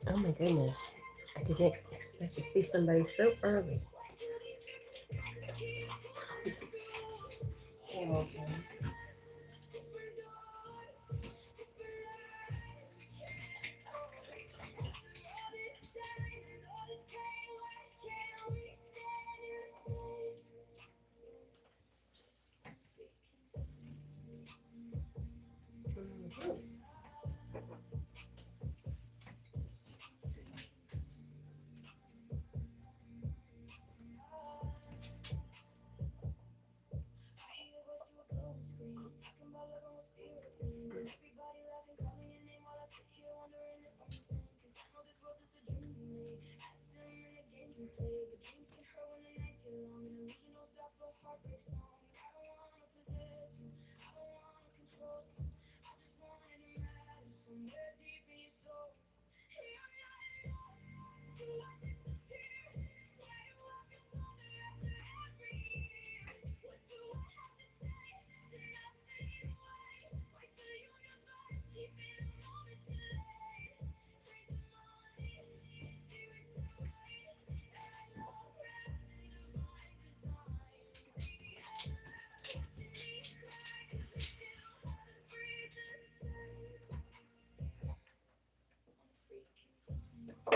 Oh my goodness. I didn't expect to see somebody so early. Hamilton. All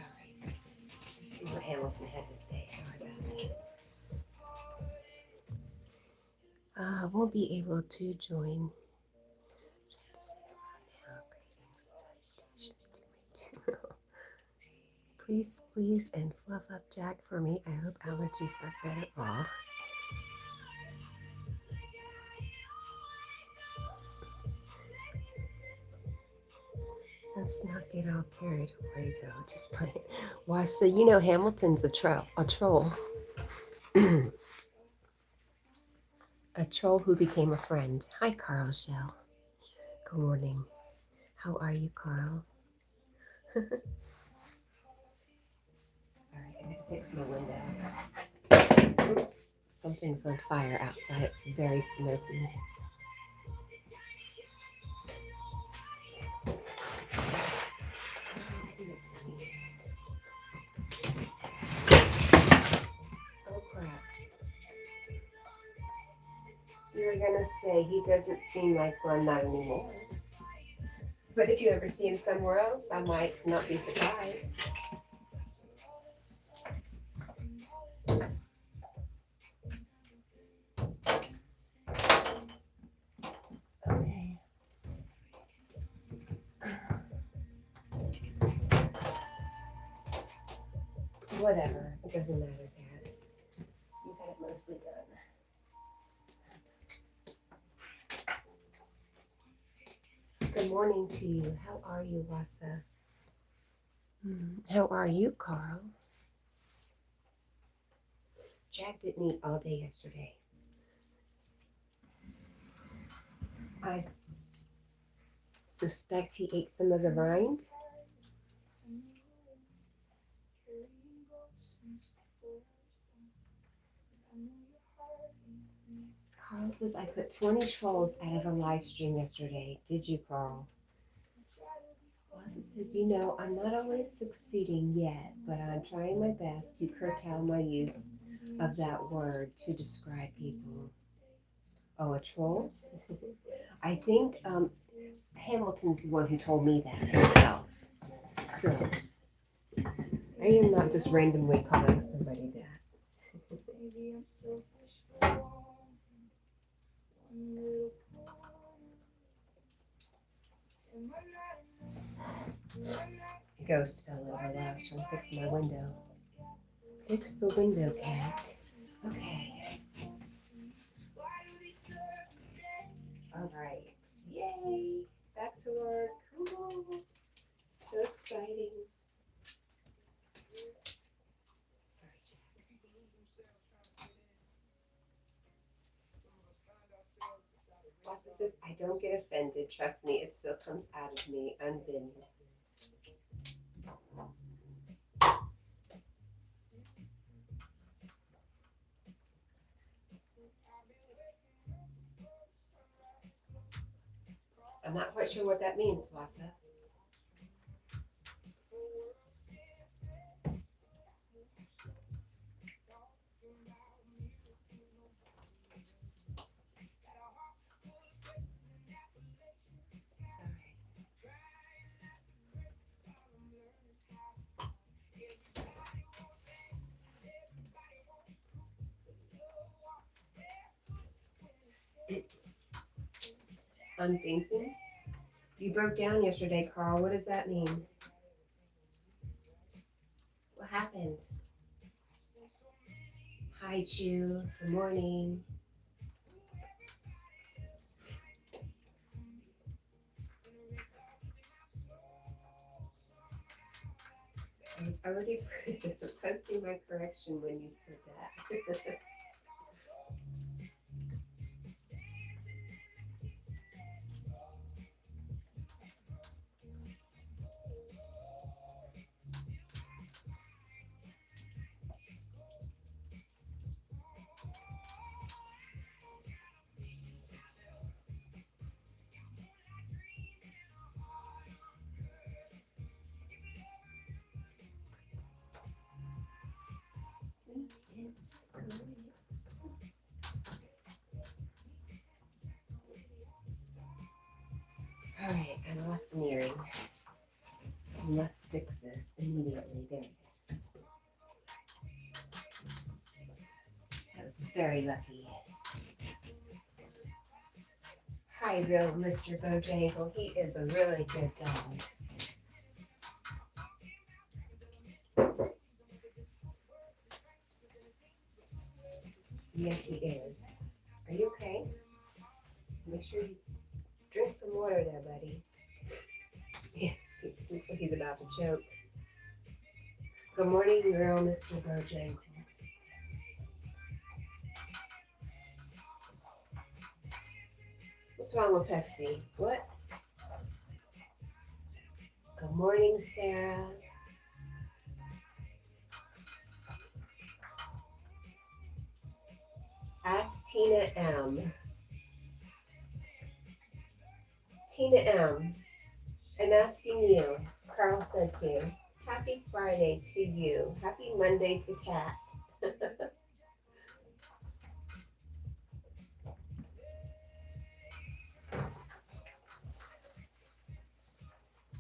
right. Let's see what Hamilton had to say. Sorry about that. Won't be able to join. Please squeeze and fluff up Jack for me. I hope allergies are better. Aw. Let's not get all carried away though. Just play. Why? So you know Hamilton's a troll. A troll. A troll who became a friend. Hi, Carl Shell. Good morning. How are you, Carl? All right, I'm gonna fix my window. Oops, something's on fire outside. It's very smoky. Oh crap. You were gonna say he doesn't seem like one, not anymore. But if you ever see him somewhere else, I might not be surprised. Okay. Whatever. It doesn't matter, Dad. You got it mostly done. Good morning to you. How are you, Wasa? How are you, Carl? Jack didn't eat all day yesterday. I suspect he ate some of the rind. Carl says I put 20 trolls out of a live stream yesterday. Did you, Carl? Wasa says, you know, I'm not always succeeding yet, but I'm trying my best to curtail my use of that word to describe people. Oh, a troll? I think Hamilton's the one who told me that himself. So, I am not just randomly calling somebody that. Ghost fell over while I was trying to fix my window. Fix the window, Cat. Okay. All right. Yay. Back to work. Ooh, so exciting. Sorry, Jack. Wasa says, I don't get offended. Trust me, it still comes out of me unbidden. I'm not quite sure what that means, Wassa. I'm thinking. You broke down yesterday, Carl. What does that mean? What happened? Hi, Chu. Good morning. I was already posting my correction when you said that. All right, I lost an earring. I must fix this immediately. There it is. That was very lucky. Hi, real Mr. Bojangle. He is a really good dog. Yes, he is. Are you okay? Make sure you drink some water there, buddy. Yeah, looks like he's about to choke. Good morning, real Mr. Bojangle. What's wrong with Pepsi? What? Good morning, Sarah. Ask Tina M. Tina M. I'm asking you. Carl said to you. Happy Friday to you. Happy Monday to Cat.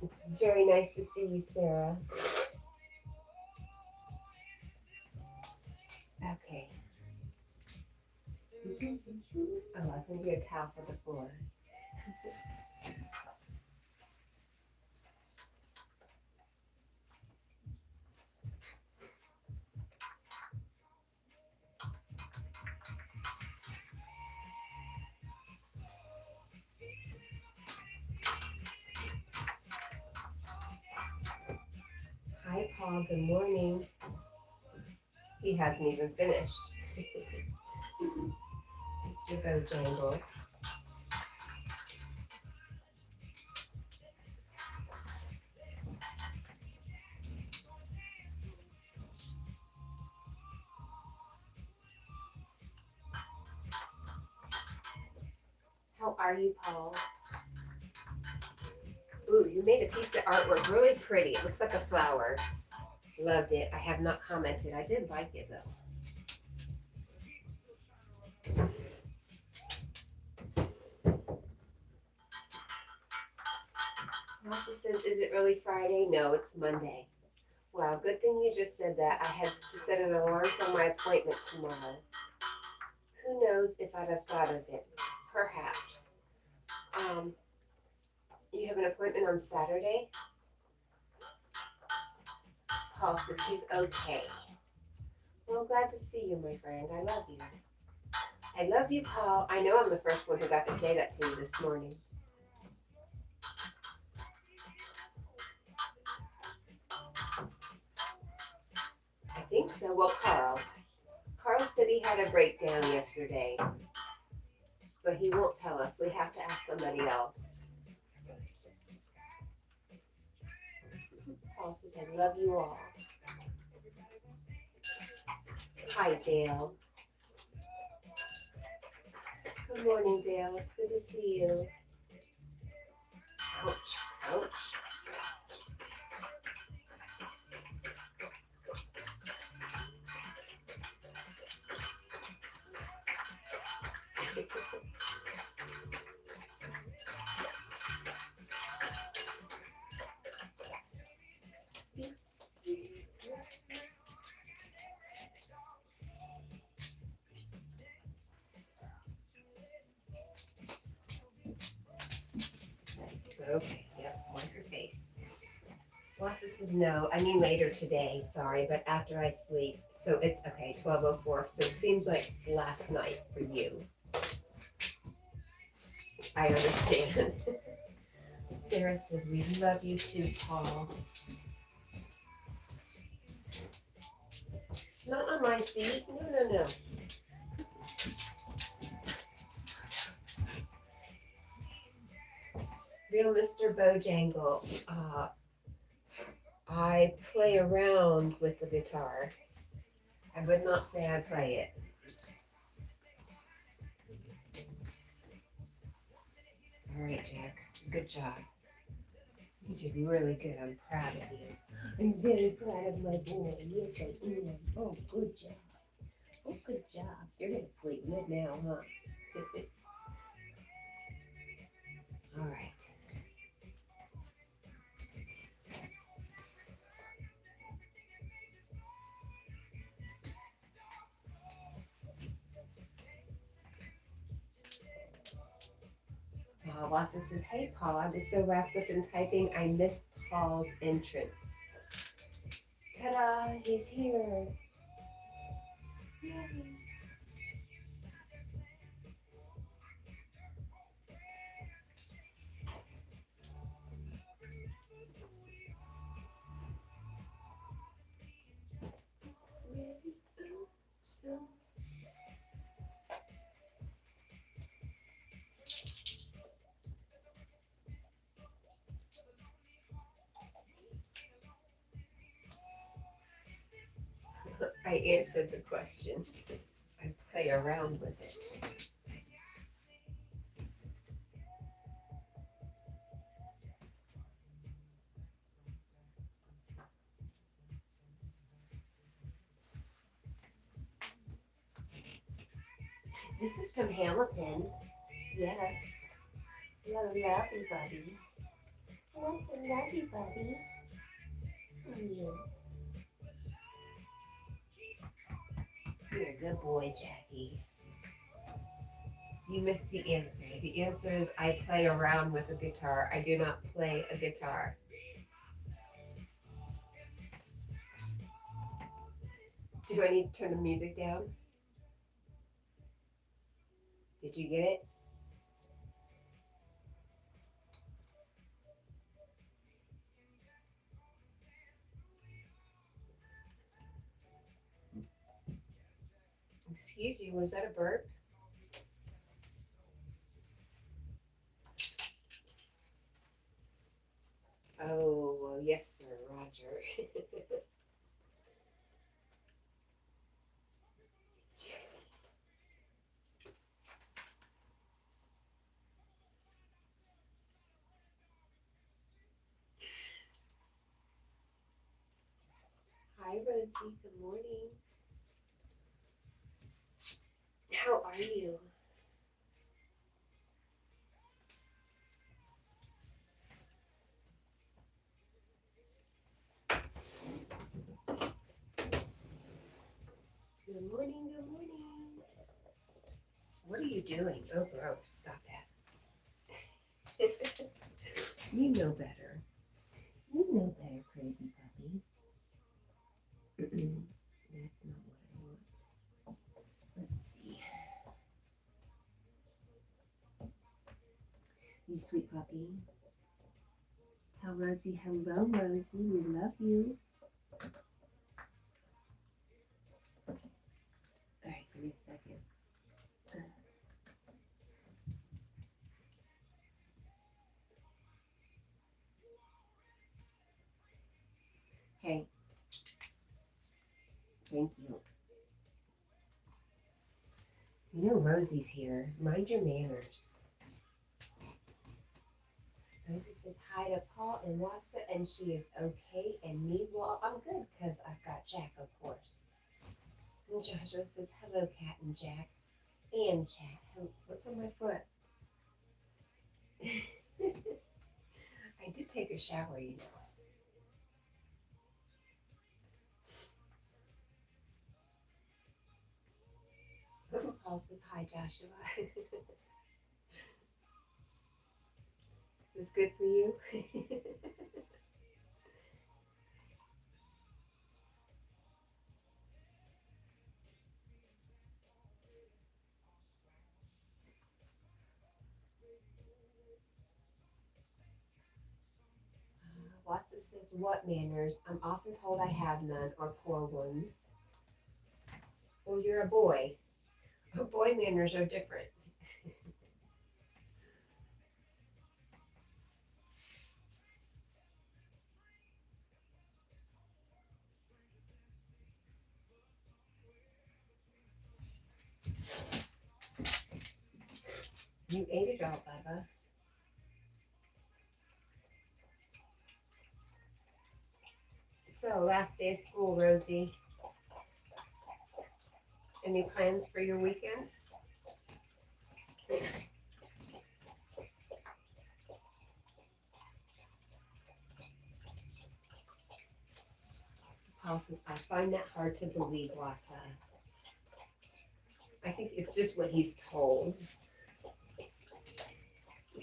It's very nice to see you, Sarah. Okay. Oh, I was going to get a towel for the floor. Hi, Paul. Good morning. He hasn't even finished. Mr. Bojangles. How are you, Paul? Ooh, you made a piece of artwork really pretty. It looks like a flower. Loved it. I have not commented. I did like it, though. Melissa says, is it really Friday? No, it's Monday. Wow, good thing you just said that. I had to set an alarm for my appointment tomorrow. Who knows if I'd have thought of it? Perhaps. You have an appointment on Saturday? Paul says he's okay. Well, glad to see you, my friend. I love you. I love you, Paul. I know I'm the first one who got to say that to you this morning. I think so. Well, Carl said he had a breakdown yesterday, but he won't tell us. We have to ask somebody else. Paul says, I love you all. Hi, Dale. Good morning, Dale. It's good to see you. Ouch. Okay, yep, wipe your face. Bosses says no, I mean later today, sorry, but after I sleep. So it's okay, 12:04. So it seems like last night for you. I understand. Sarah says we love you too, Paul. Not on my seat. No, no, no. Real Mr. Bojangle. I play around with the guitar. I would not say I play it. All right, Jack. Good job. You did really good. I'm proud of you. I'm very proud of my boy. Yes, I am. Oh, good job. Oh, good job. You're going to sleep good now, huh? All right. Watson says, hey, Paul, I was so wrapped up in typing, I missed Paul's entrance. Ta-da, he's here. Yay. I answered the question. I play around with it. This is from Hamilton. Yes. What a lovely buddy. What's a lovely buddy? Yes. You're a good boy, Jackie. You missed the answer. The answer is I play around with a guitar. I do not play a guitar. Do I need to turn the music down? Did you get it? Excuse you, was that a burp? Oh, well, yes, sir, Roger. Hi, Rosie. Good morning. How are you? Good morning, good morning. What are you doing? Oh, gross. Stop that. You know better. You know better, crazy puppy. That's not what I want. Let's see. You sweet puppy. Tell Rosie hello, Rosie. We love you. All right, give me a second. Hey. Thank you. You know Rosie's here. Mind your manners. Rosie says hi to Paul and Wassa, and she is okay. And me, well, I'm good because I've got Jack, of course. And Joshua says hello, Cat and Jack. And Jack, what's on my foot? I did take a shower, you know. Paul says hi, Joshua. Is this good for you? Watson says, what manners? I'm often told I have none or poor ones. Well, you're a boy. Boy manners are different. You ate it all, Bubba. So, last day of school, Rosie. Any plans for your weekend? Paul says, I find that hard to believe, Wassa. I think it's just what he's told.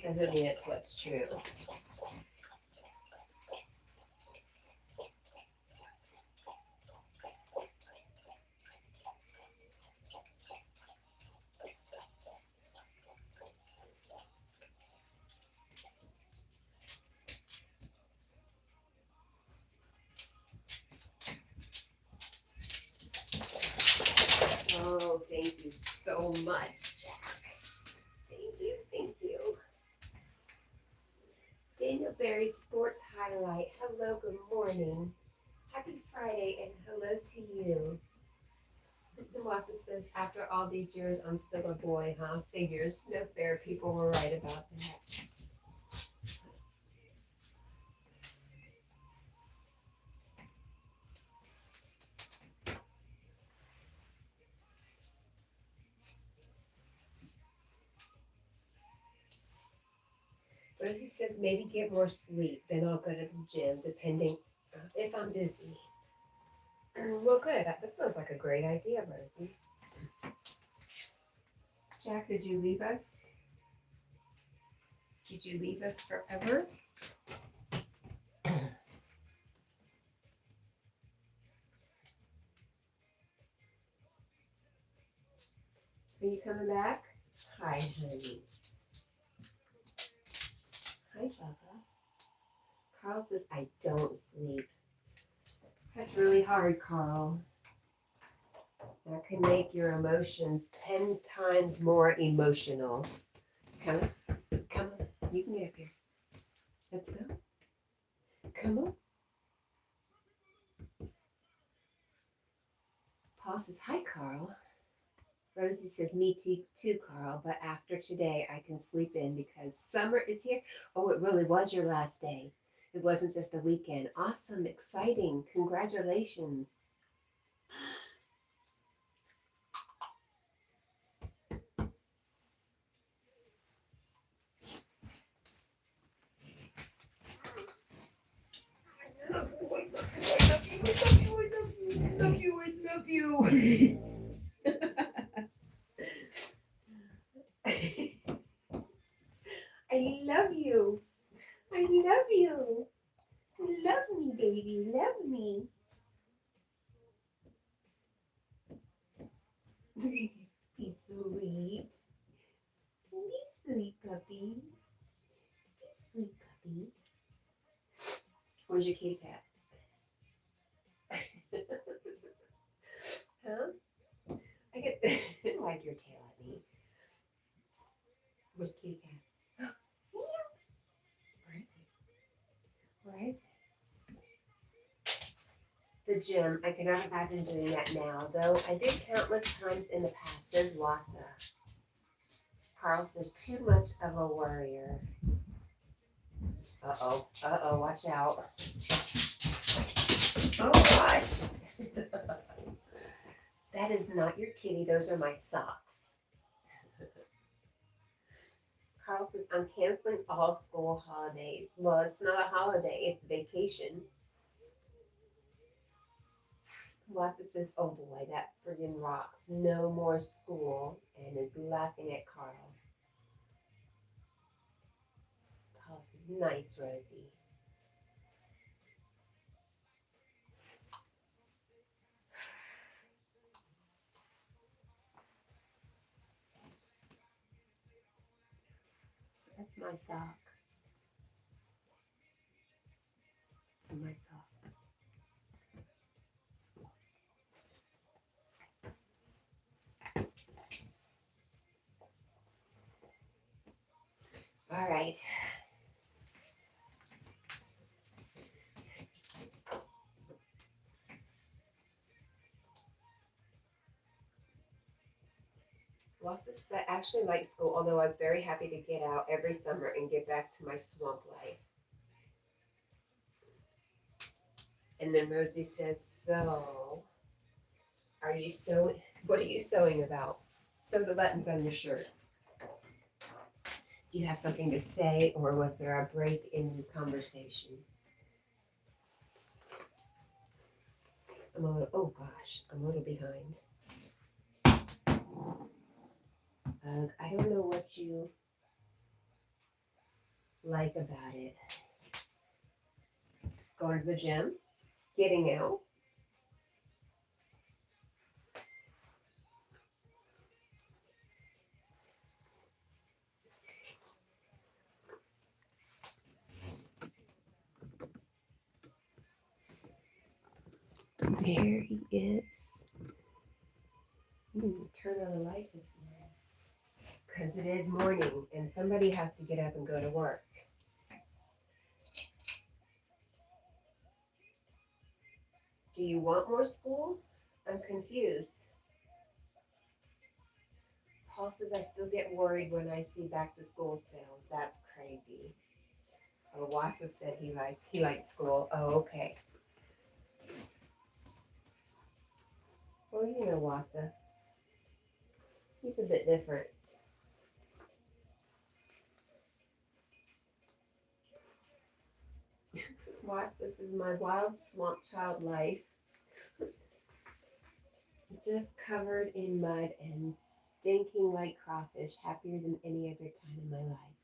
Doesn't mean it's what's true. Oh, thank you so much, Jack. Thank you, thank you. Daniel Berry Sports Highlight. Hello, good morning. Happy Friday, and hello to you. The Wassa says, after all these years, I'm still a boy, huh? Figures. No fair. People were right about that. Rosie says, maybe get more sleep, then I'll go to the gym, depending if I'm busy. Well, good. That sounds like a great idea, Rosie. Jack, did you leave us? Did you leave us forever? Are you coming back? Hi, honey. Hi, Bubba. Carl says, I don't sleep. That's really hard, Carl. That can make your emotions 10 times more emotional. Come on. Come on. You can get up here. Let's go. Come on. Paul says, hi, Carl. Rosie says, me too, Carl, but after today, I can sleep in because summer is here. Oh, it really was your last day. It wasn't just a weekend. Awesome, exciting. Congratulations. I love you. I love you. I love you. Love me, baby. Love me. Be sweet. Be sweet, puppy. Be sweet, puppy. Where's your kitty cat? Huh? I get wag your tail at me. Where's kitty cat? Where is it? Where is it? The gym. I cannot imagine doing that now, though I did countless times in the past, says Wassa. Carl says, too much of a worrier. Uh-oh. Uh-oh. Watch out. Oh, gosh. That is not your kitty. Those are my socks. Carl says, I'm canceling all school holidays. Well, it's not a holiday. It's vacation. Wassa says, oh boy, that friggin' rocks. No more school. And is laughing at Carl. Carl says, nice, Rosie. That's my sock. That's my sock. All right. Wassa actually likes school, although I was very happy to get out every summer and get back to my swamp life. And then Rosie says, so, are you sewing? What are you sewing about? Sew the buttons on your shirt. Do you have something to say, or was there a break in the conversation? I'm a little behind. I don't know what you like about it. Going to the gym, getting out. There he is. Turn on the light this morning. Because it is morning and somebody has to get up and go to work. Do you want more school? I'm confused. Paul says I still get worried when I see back to school sales. That's crazy. Oh, Wassa said he liked school. Oh, okay. Well, you know Wassa. He's a bit different. Wassa, this is my wild swamp child life. Just covered in mud and stinking like crawfish, happier than any other time in my life.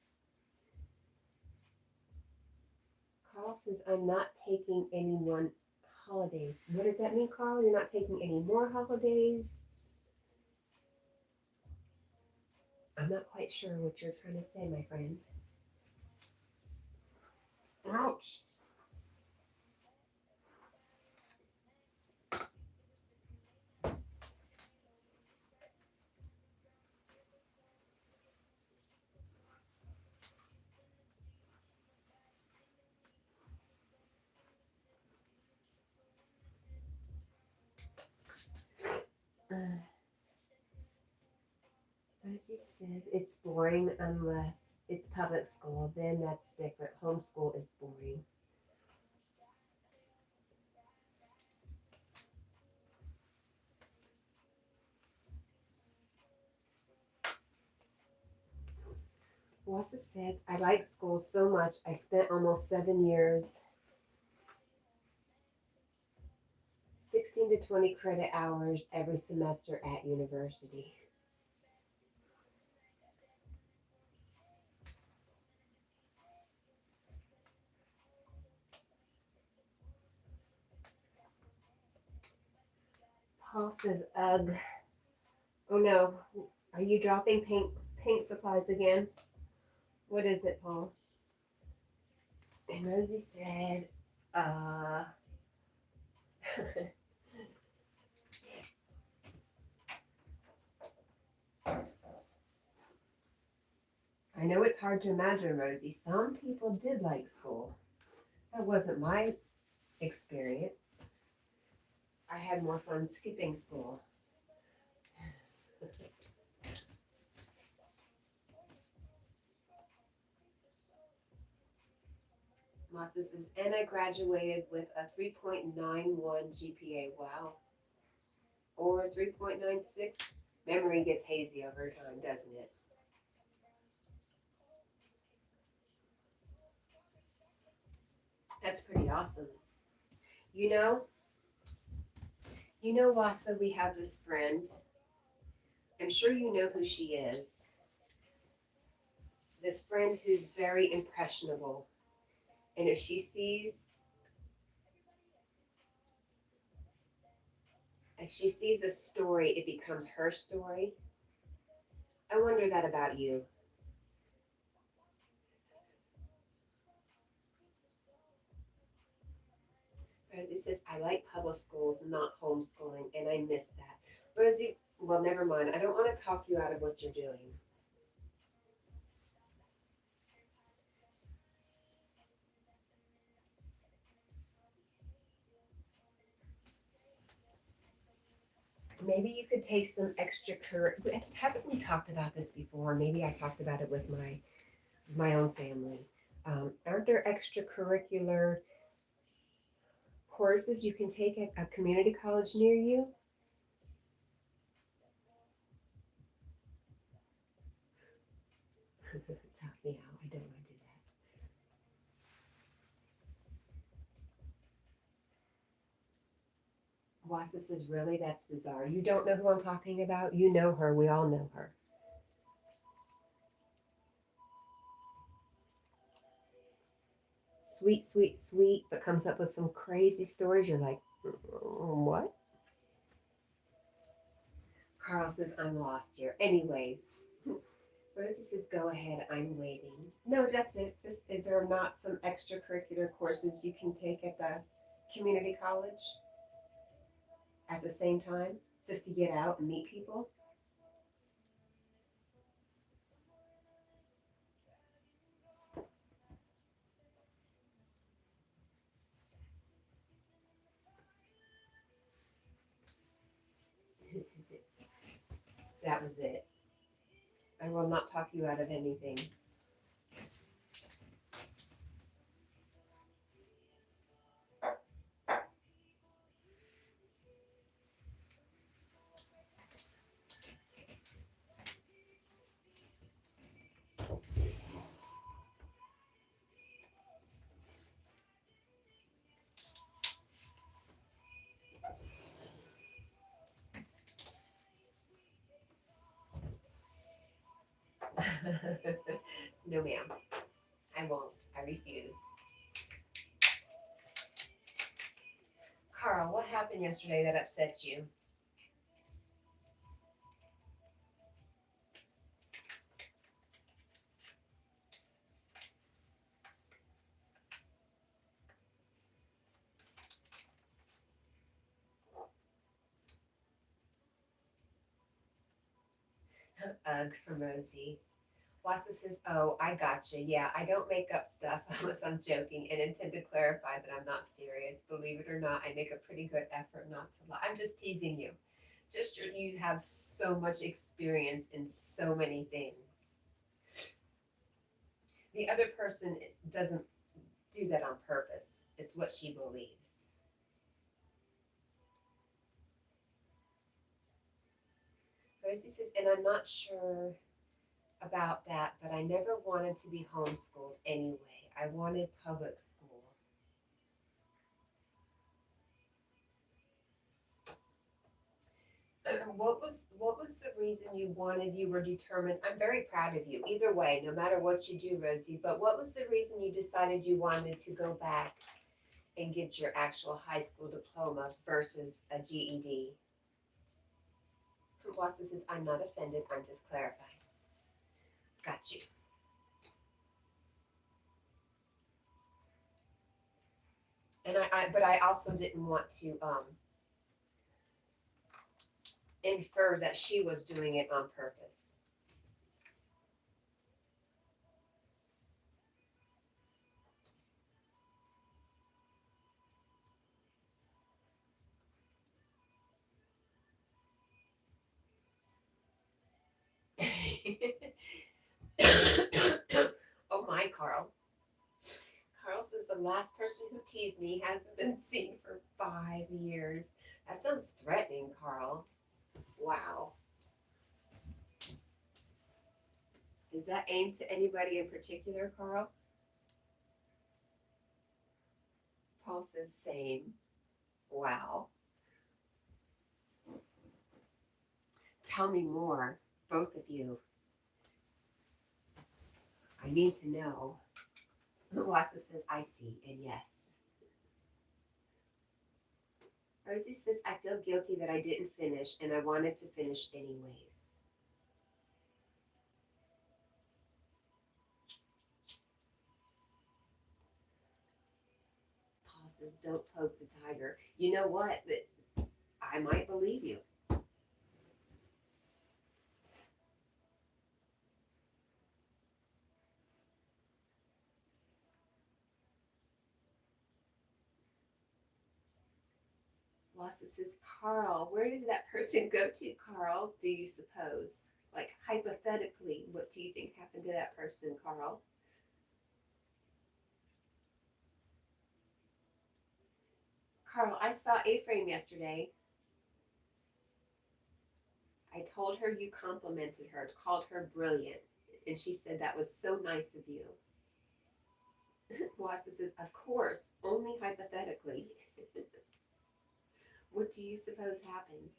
Carl says, I'm not taking any more holidays. What does that mean, Carl? You're not taking any more holidays? I'm not quite sure what you're trying to say, my friend. Ouch. Rosie says it's boring unless it's public school. Then that's different. Homeschool is boring. Wassa says, I like school so much. I spent almost 7 years, 16 to 20 credit hours every semester at university. Paul says, ugh. Oh no, are you dropping paint supplies again? What is it, Paul? And Rosie said, I know it's hard to imagine, Rosie. Some people did like school. That wasn't my experience. I had more fun skipping school. Masa says, and I graduated with a 3.91 GPA. Wow. Or 3.96. Memory gets hazy over time, doesn't it? That's pretty awesome. You know, Wasa, we have this friend. I'm sure you know who she is. This friend who's very impressionable. And if she sees a story, it becomes her story. I wonder that about you. Rosie says, I like public schools, not homeschooling, and I miss that. Rosie, well, never mind. I don't want to talk you out of what you're doing. Maybe you could take some haven't we talked about this before? Maybe I talked about it with my own family. Aren't there extracurricular courses you can take at a community college near you? Talk me out. I don't want to do that. Wasa says, really? That's bizarre. You don't know who I'm talking about? You know her. We all know her. Sweet, sweet, sweet, but comes up with some crazy stories. You're like, what? Carl says, I'm lost here. Anyways, Rosie says, go ahead. I'm waiting. No, that's it. Just, is there not some extracurricular courses you can take at the community college at the same time just to get out and meet people? That was it. I will not talk you out of anything. No, ma'am. I won't. I refuse. Carl, what happened yesterday that upset you? Ugh, from Rosie. Wassa says, oh, I gotcha. Yeah, I don't make up stuff unless I'm joking and intend to clarify that I'm not serious. Believe it or not, I make a pretty good effort not to lie. I'm just teasing you. You have so much experience in so many things. The other person doesn't do that on purpose. It's what she believes. Rosie says, and I'm not sure about that, but I never wanted to be homeschooled anyway. I wanted public school. What was the reason you were determined? I'm very proud of you. Either way, no matter what you do, Rosie, but what was the reason you decided you wanted to go back and get your actual high school diploma versus a GED? Wassa says, I'm not offended, I'm just clarifying. Got you. And but I also didn't want to infer that she was doing it on purpose. Oh my, Carl. Carl says the last person who teased me hasn't been seen for 5 years. That sounds threatening, Carl. Wow. Is that aimed to anybody in particular, Carl? Paul says same. Wow. Tell me more, both of you. I need to know. Wassa says, I see, and yes. Rosie says, I feel guilty that I didn't finish, and I wanted to finish anyways. Paul says, don't poke the tiger. You know what? I might believe you. Wassa says, Carl, where did that person go to, Carl, do you suppose? Like, hypothetically, what do you think happened to that person, Carl? Carl, I saw A-Frame yesterday. I told her you complimented her, called her brilliant, and she said that was so nice of you. Wassa says, of course, only hypothetically. What do you suppose happened?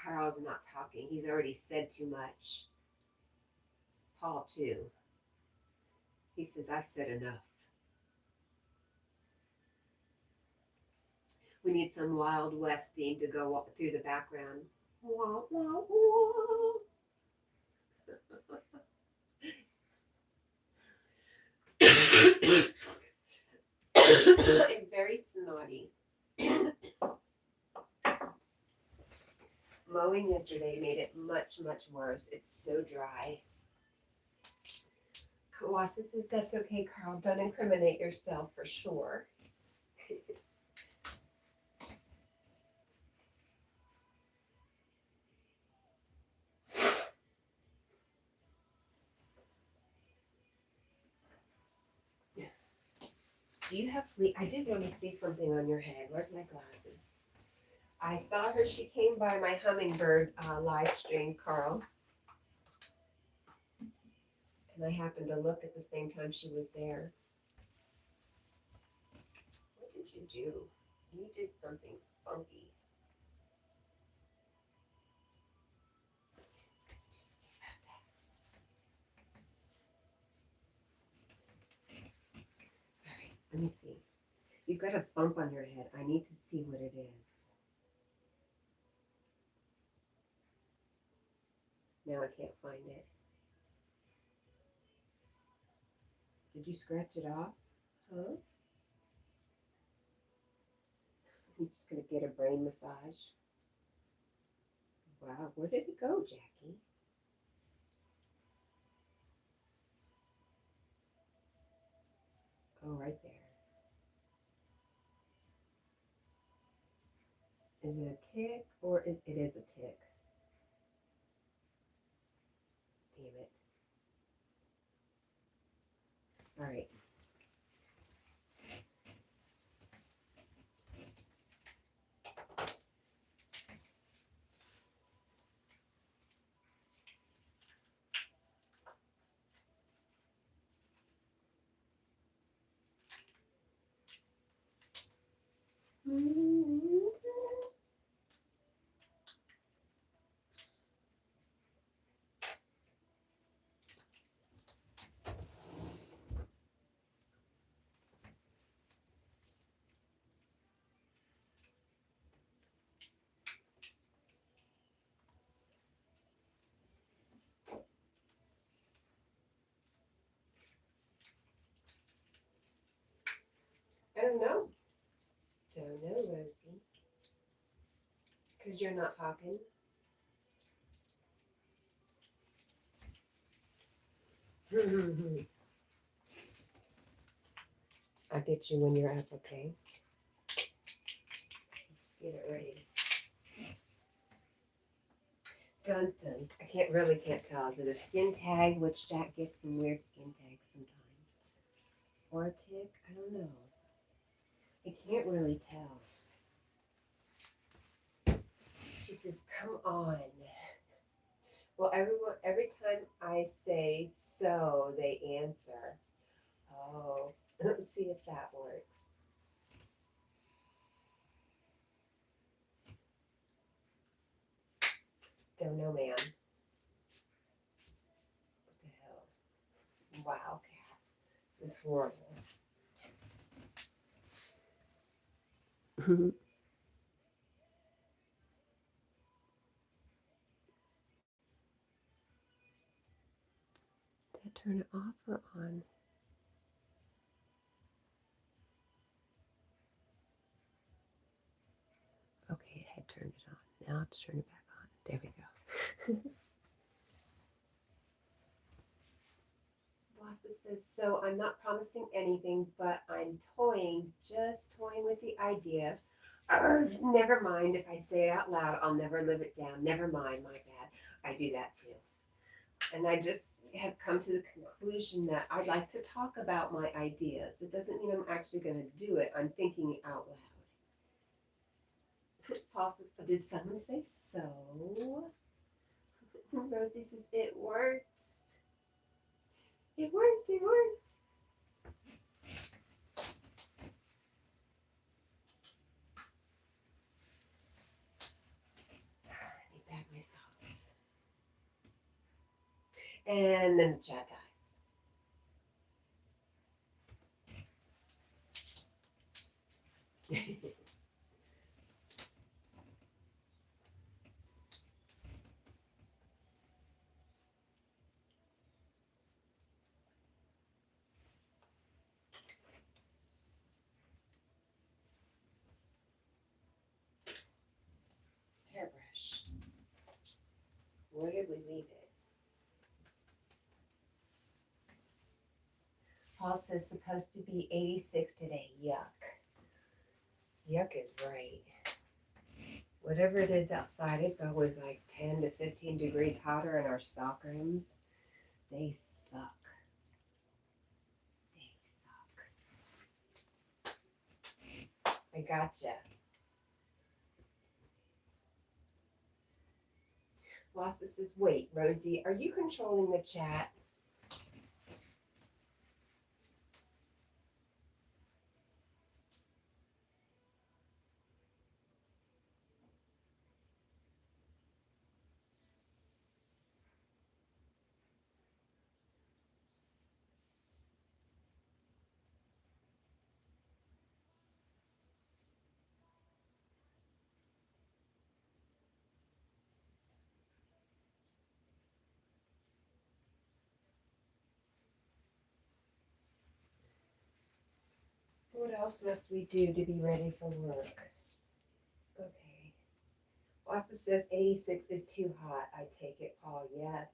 Carl's not talking. He's already said too much. Paul, too. He says, I've said enough. We need some Wild West theme to go through the background. Wah, wah, wah. I'm very snotty. Mowing yesterday made it much, much worse. It's so dry. Kawasa says, that's okay, Carl. Don't incriminate yourself for sure. Do you have fleet? I did want to see something on your head. Where's my glasses? I saw her. She came by my hummingbird live stream, Carl. And I happened to look at the same time she was there. What did you do? You did something funky. All right, let me see. You've got a bump on your head. I need to see what it is. Now I can't find it. Did you scratch it off? Huh? I'm just going to get a brain massage. Wow, where did it go, Jackie? Oh, right there. Is it a tick or it is a tick? Damn it. All right. I don't know. Don't know, Rosie. Because you're not talking. I'll get you when you're up, okay? Let's get it ready. Dun dun. I can't tell. Is it a skin tag? Which Jack gets some weird skin tags sometimes. Or a tick? I don't know. I can't really tell. She says, come on. Well, every time I say so, they answer. Oh, let's see if that works. Don't know, ma'am. What the hell? Wow, cat. This is horrible. Did I turn it off or on? Okay, it had turned it on. Now let's turn it back on. There we go. Wassa says, so I'm not promising anything, but I'm just toying with the idea. Never mind if I say it out loud, I'll never live it down. Never mind, my bad. I do that too. And I just have come to the conclusion that I'd like to talk about my ideas. It doesn't mean I'm actually going to do it. I'm thinking it out loud. Paul says, did someone say so? Rosie says, it worked. It worked, it worked. Let me bag my socks. And then the chat dies. Hairbrush. Where did we leave it? Paul says supposed to be 86 today. Yuck. Yuck is right. Whatever it is outside, it's always like 10 to 15 degrees hotter in our stock rooms. They suck. They suck. I gotcha. Wassa says, wait, Rosie, are you controlling the chat? What else must we do to be ready for work? Okay. Wassa says 86 is too hot. I take it, Paul. Yes.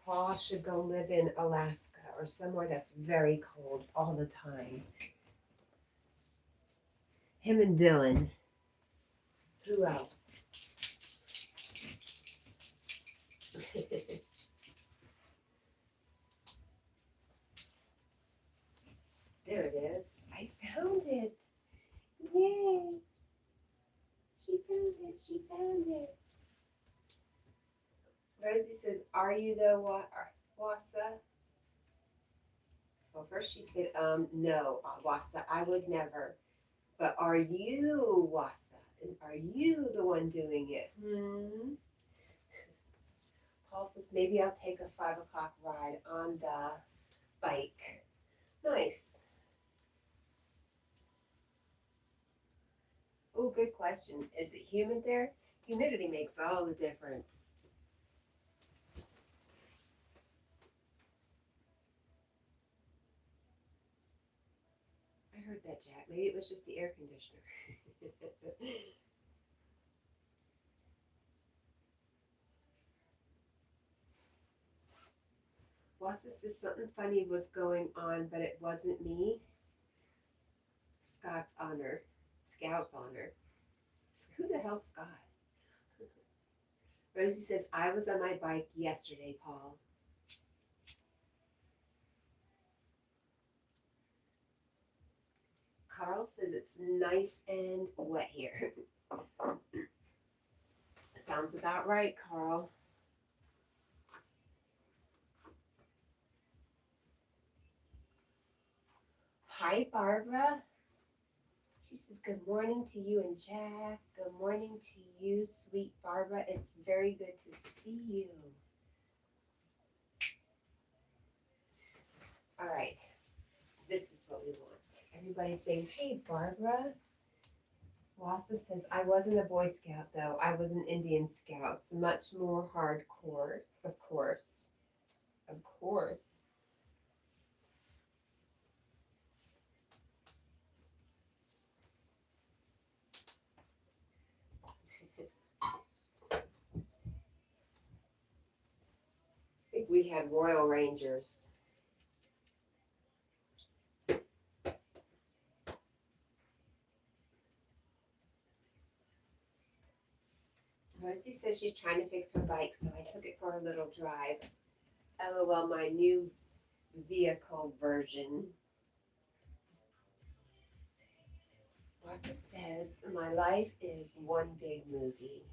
Paul should go live in Alaska or somewhere that's very cold all the time. Him and Dylan. Who else? There it is. I found it. Yay. She found it. She found it. Rosie says, are you the Wassa? Well, first she said, no, Wassa, I would never. But are you Wassa? And are you the one doing it? Paul says, maybe I'll take a 5 o'clock ride on the bike. Nice. Oh, good question. Is it humid there? Humidity makes all the difference. I heard that, Jack. Maybe it was just the air conditioner. Wassa says something funny was going on, but it wasn't me. Scott's honor. Scout's honor. Who the hell's Scott? Rosie says, I was on my bike yesterday, Paul. Carl says it's nice and wet here. Sounds about right, Carl. Hi, Barbara. She says, good morning to you and Jack. Good morning to you, sweet Barbara. It's very good to see you. All right. This is what we want. Everybody's saying, hey, Barbara. Wassa says, I wasn't a Boy Scout, though. I was an Indian Scout. So much more hardcore, of course. Of course. I think we had Royal Rangers. Rosie says she's trying to fix her bike, so I took it for a little drive. LOL, my new vehicle version. Wassa says, my life is one big movie.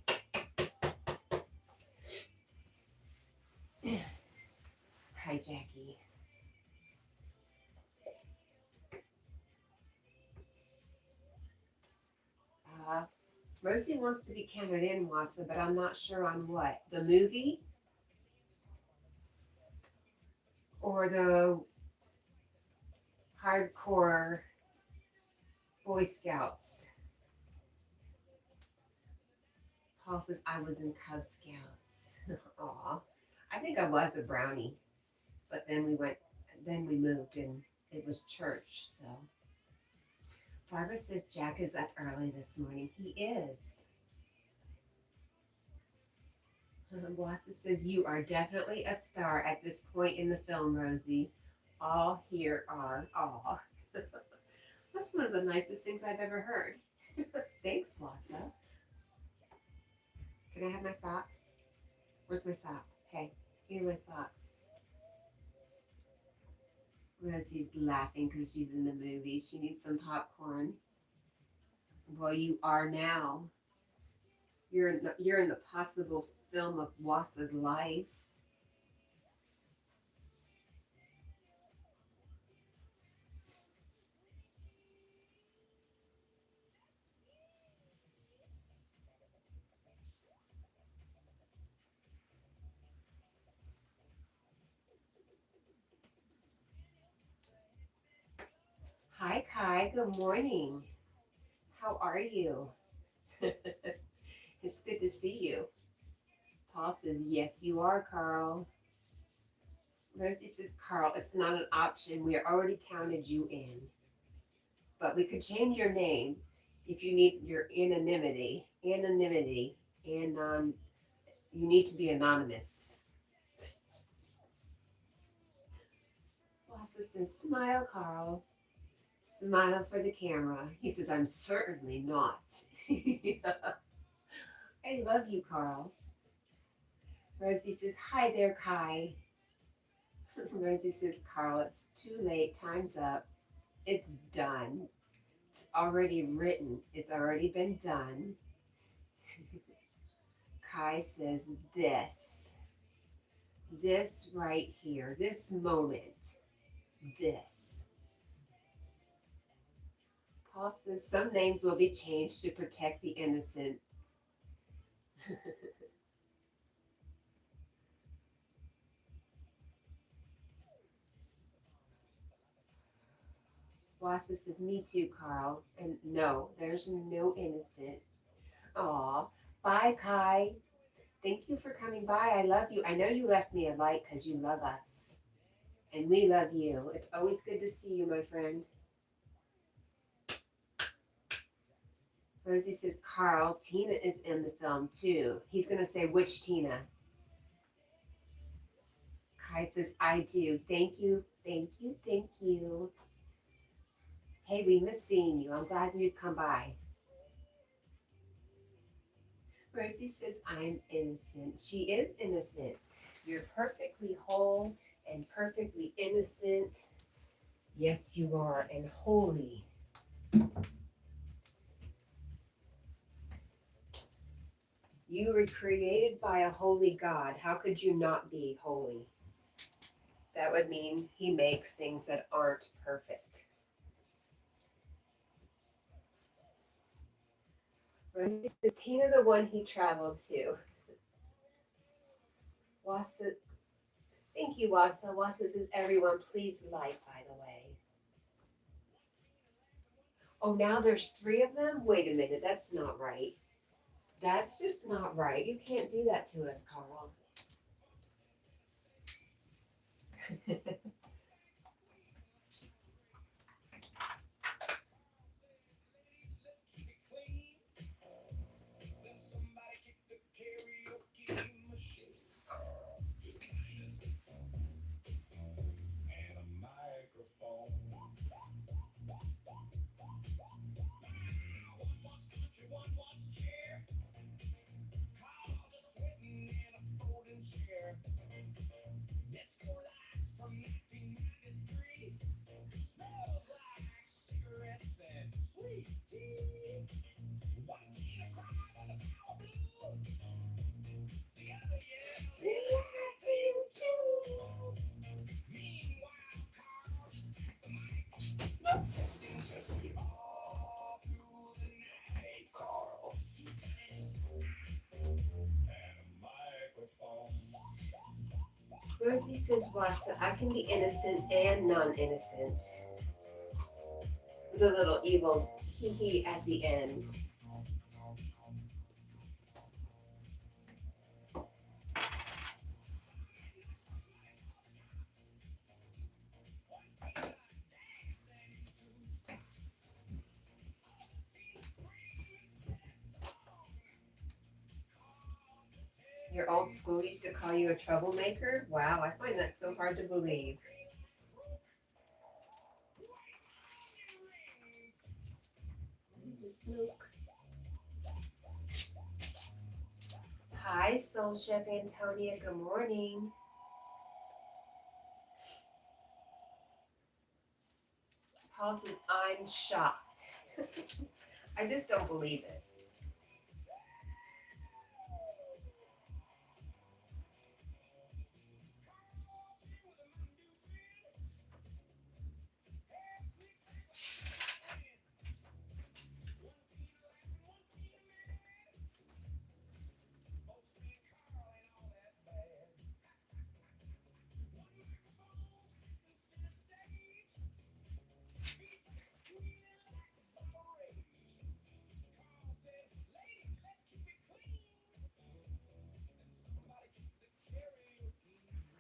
Hi, Jackie. Rosie wants to be counted in, Wassa, but I'm not sure on what. The movie? Or the hardcore Boy Scouts? Paul says, I was in Cub Scouts. Aw. I think I was a brownie. But then we moved and it was church, so. Barbara says Jack is up early this morning. He is. Wassa says, you are definitely a star at this point in the film, Rosie. All here are all. That's one of the nicest things I've ever heard. Thanks, Wassa. Can I have my socks? Where's my socks? Hey, here are my socks. Rosie's laughing because she's in the movie. She needs some popcorn. Well, you are now. You're in the possible film of Wassa's life. Hi, Kai. Good morning. How are you? It's good to see you. Paul says, yes, you are, Carl. Rosie says, Carl, it's not an option. We already counted you in. But we could change your name if you need your anonymity. Anonymity. And you need to be anonymous. Wassa says, smile, Carl. Smile for the camera. He says, I'm certainly not. I love you, Carl. Rosie says, hi there, Kai. Rosie says, Carl, it's too late. Time's up. It's done. It's already written. It's already been done. Kai says, this right here, this moment, this. Paul says, some names will be changed to protect the innocent. Wassa says, me too, Carl. And no, there's no innocent. Aw, bye, Kai. Thank you for coming by. I love you. I know you left me a like because you love us. And we love you. It's always good to see you, my friend. Rosie says, Carl, Tina is in the film too. He's going to say, which Tina? Kai says, I do. Thank you, thank you, thank you. Hey, we miss seeing you. I'm glad you'd come by. Rosie says, I'm innocent. She is innocent. You're perfectly whole and perfectly innocent. Yes, you are, and holy. You were created by a holy God. How could you not be holy? That would mean he makes things that aren't perfect. Is Tina the one he traveled to? Wasa, thank you, Wasa. Wasa says, everyone, please like, by the way. Oh, now there's 3 of them? Wait a minute, that's not right. That's just not right. You can't do that to us, Carl. Rosie says, Wasa, I can be innocent and non-innocent. With a little evil hee at the end. Your old school used to call you a troublemaker? Wow, I find that so hard to believe. Smoke. Hi, Soul Chef Antonia. Good morning. Paul says, I'm shocked. I just don't believe it.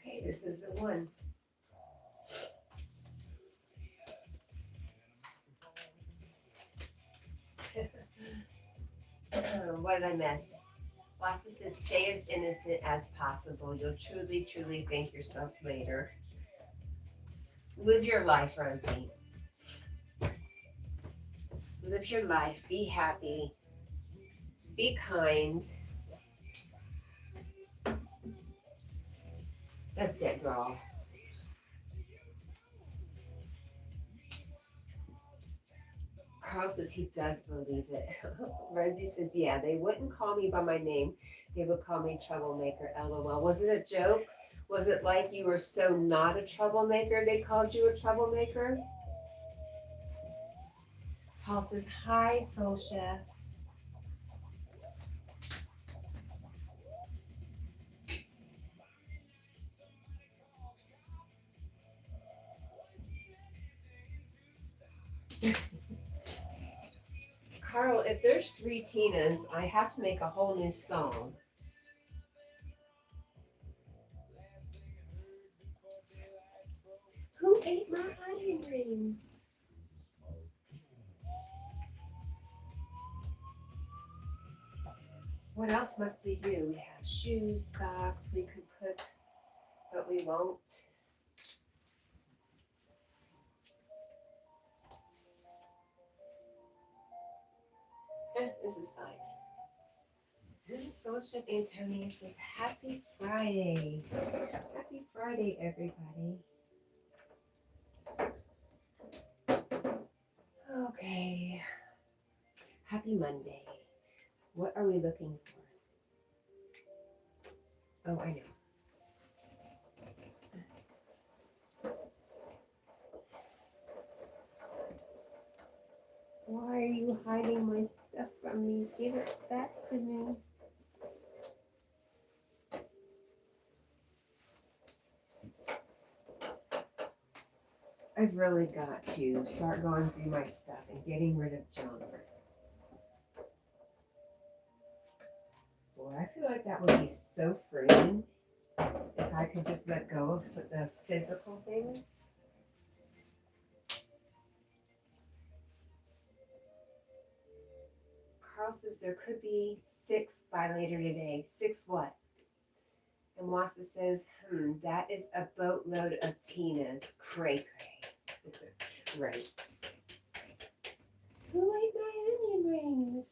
Okay, this is the one. What did I miss? Lassa says, stay as innocent as possible. You'll truly, truly thank yourself later. Live your life, Rosie. Live your life. Be happy. Be kind. That's it, girl. Carl says he does believe it. Rosie says, yeah, they wouldn't call me by my name. They would call me troublemaker, LOL. Was it a joke? Was it like you were so not a troublemaker they called you a troublemaker? Paul says, hi, Soul Chef. Carl, if there's 3 Tinas, I have to make a whole new song. Who ate my onion rings? What else must we do? We have shoes, socks, we could put, but we won't. This is fine. Soulship Antonia says, Happy Friday. Happy Friday, everybody. Okay. Happy Monday. What are we looking for? Oh, I know. Why are you hiding my stuff from me? Give it back to me. I've really got to start going through my stuff and getting rid of junk. Boy, I feel like that would be so freeing if I could just let go of the physical things. Carl says there could be 6 by later today. 6 what? And Wassa says, that is a boatload of Tina's. Cray cray. Right. Who ate my onion rings?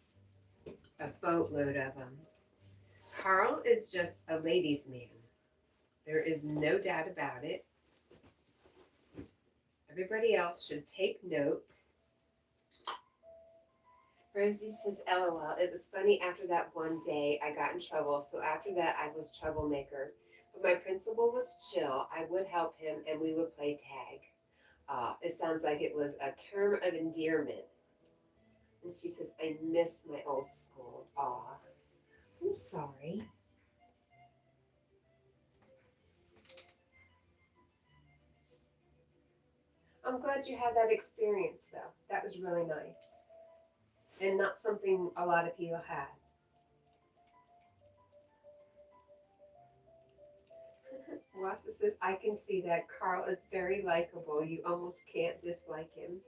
A boatload of them. Carl is just a ladies' man. There is no doubt about it. Everybody else should take note. Ramsey says, LOL, it was funny after that one day I got in trouble, so after that I was troublemaker. But my principal was chill. I would help him and we would play tag. It sounds like it was a term of endearment. And she says, I miss my old school. Aw, I'm sorry. I'm glad you had that experience, though. That was really nice. And not something a lot of people had. Wassa says, I can see that Carl is very likable. You almost can't dislike him.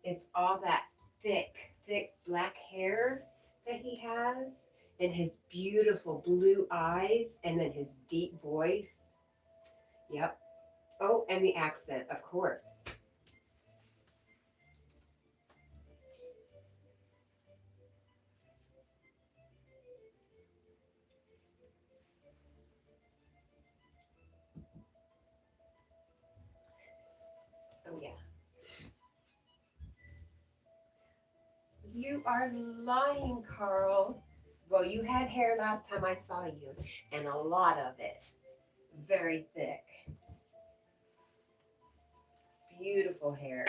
It's all that thick black hair that he has, and his beautiful blue eyes, and then his deep voice. Yep. Oh, and the accent, of course. Oh, yeah. You are lying, Carl. Well, you had hair last time I saw you, and a lot of it. Very thick. Beautiful hair.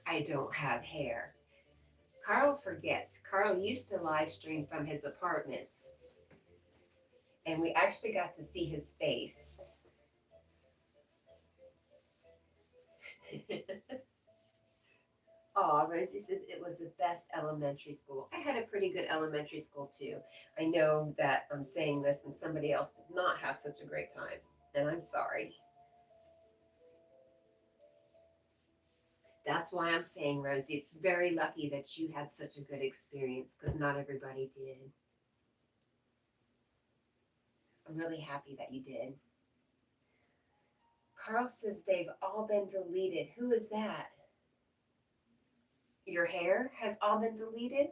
I don't have hair. Carl forgets. Carl used to live stream from his apartment, and we actually got to see his face. Aw, Rosie says it was the best elementary school. I had a pretty good elementary school too. I know that I'm saying this and somebody else did not have such a great time, and I'm sorry. That's why I'm saying, Rosie, it's very lucky that you had such a good experience because not everybody did. I'm really happy that you did. Carl says they've all been deleted. Who is that? Your hair has all been deleted?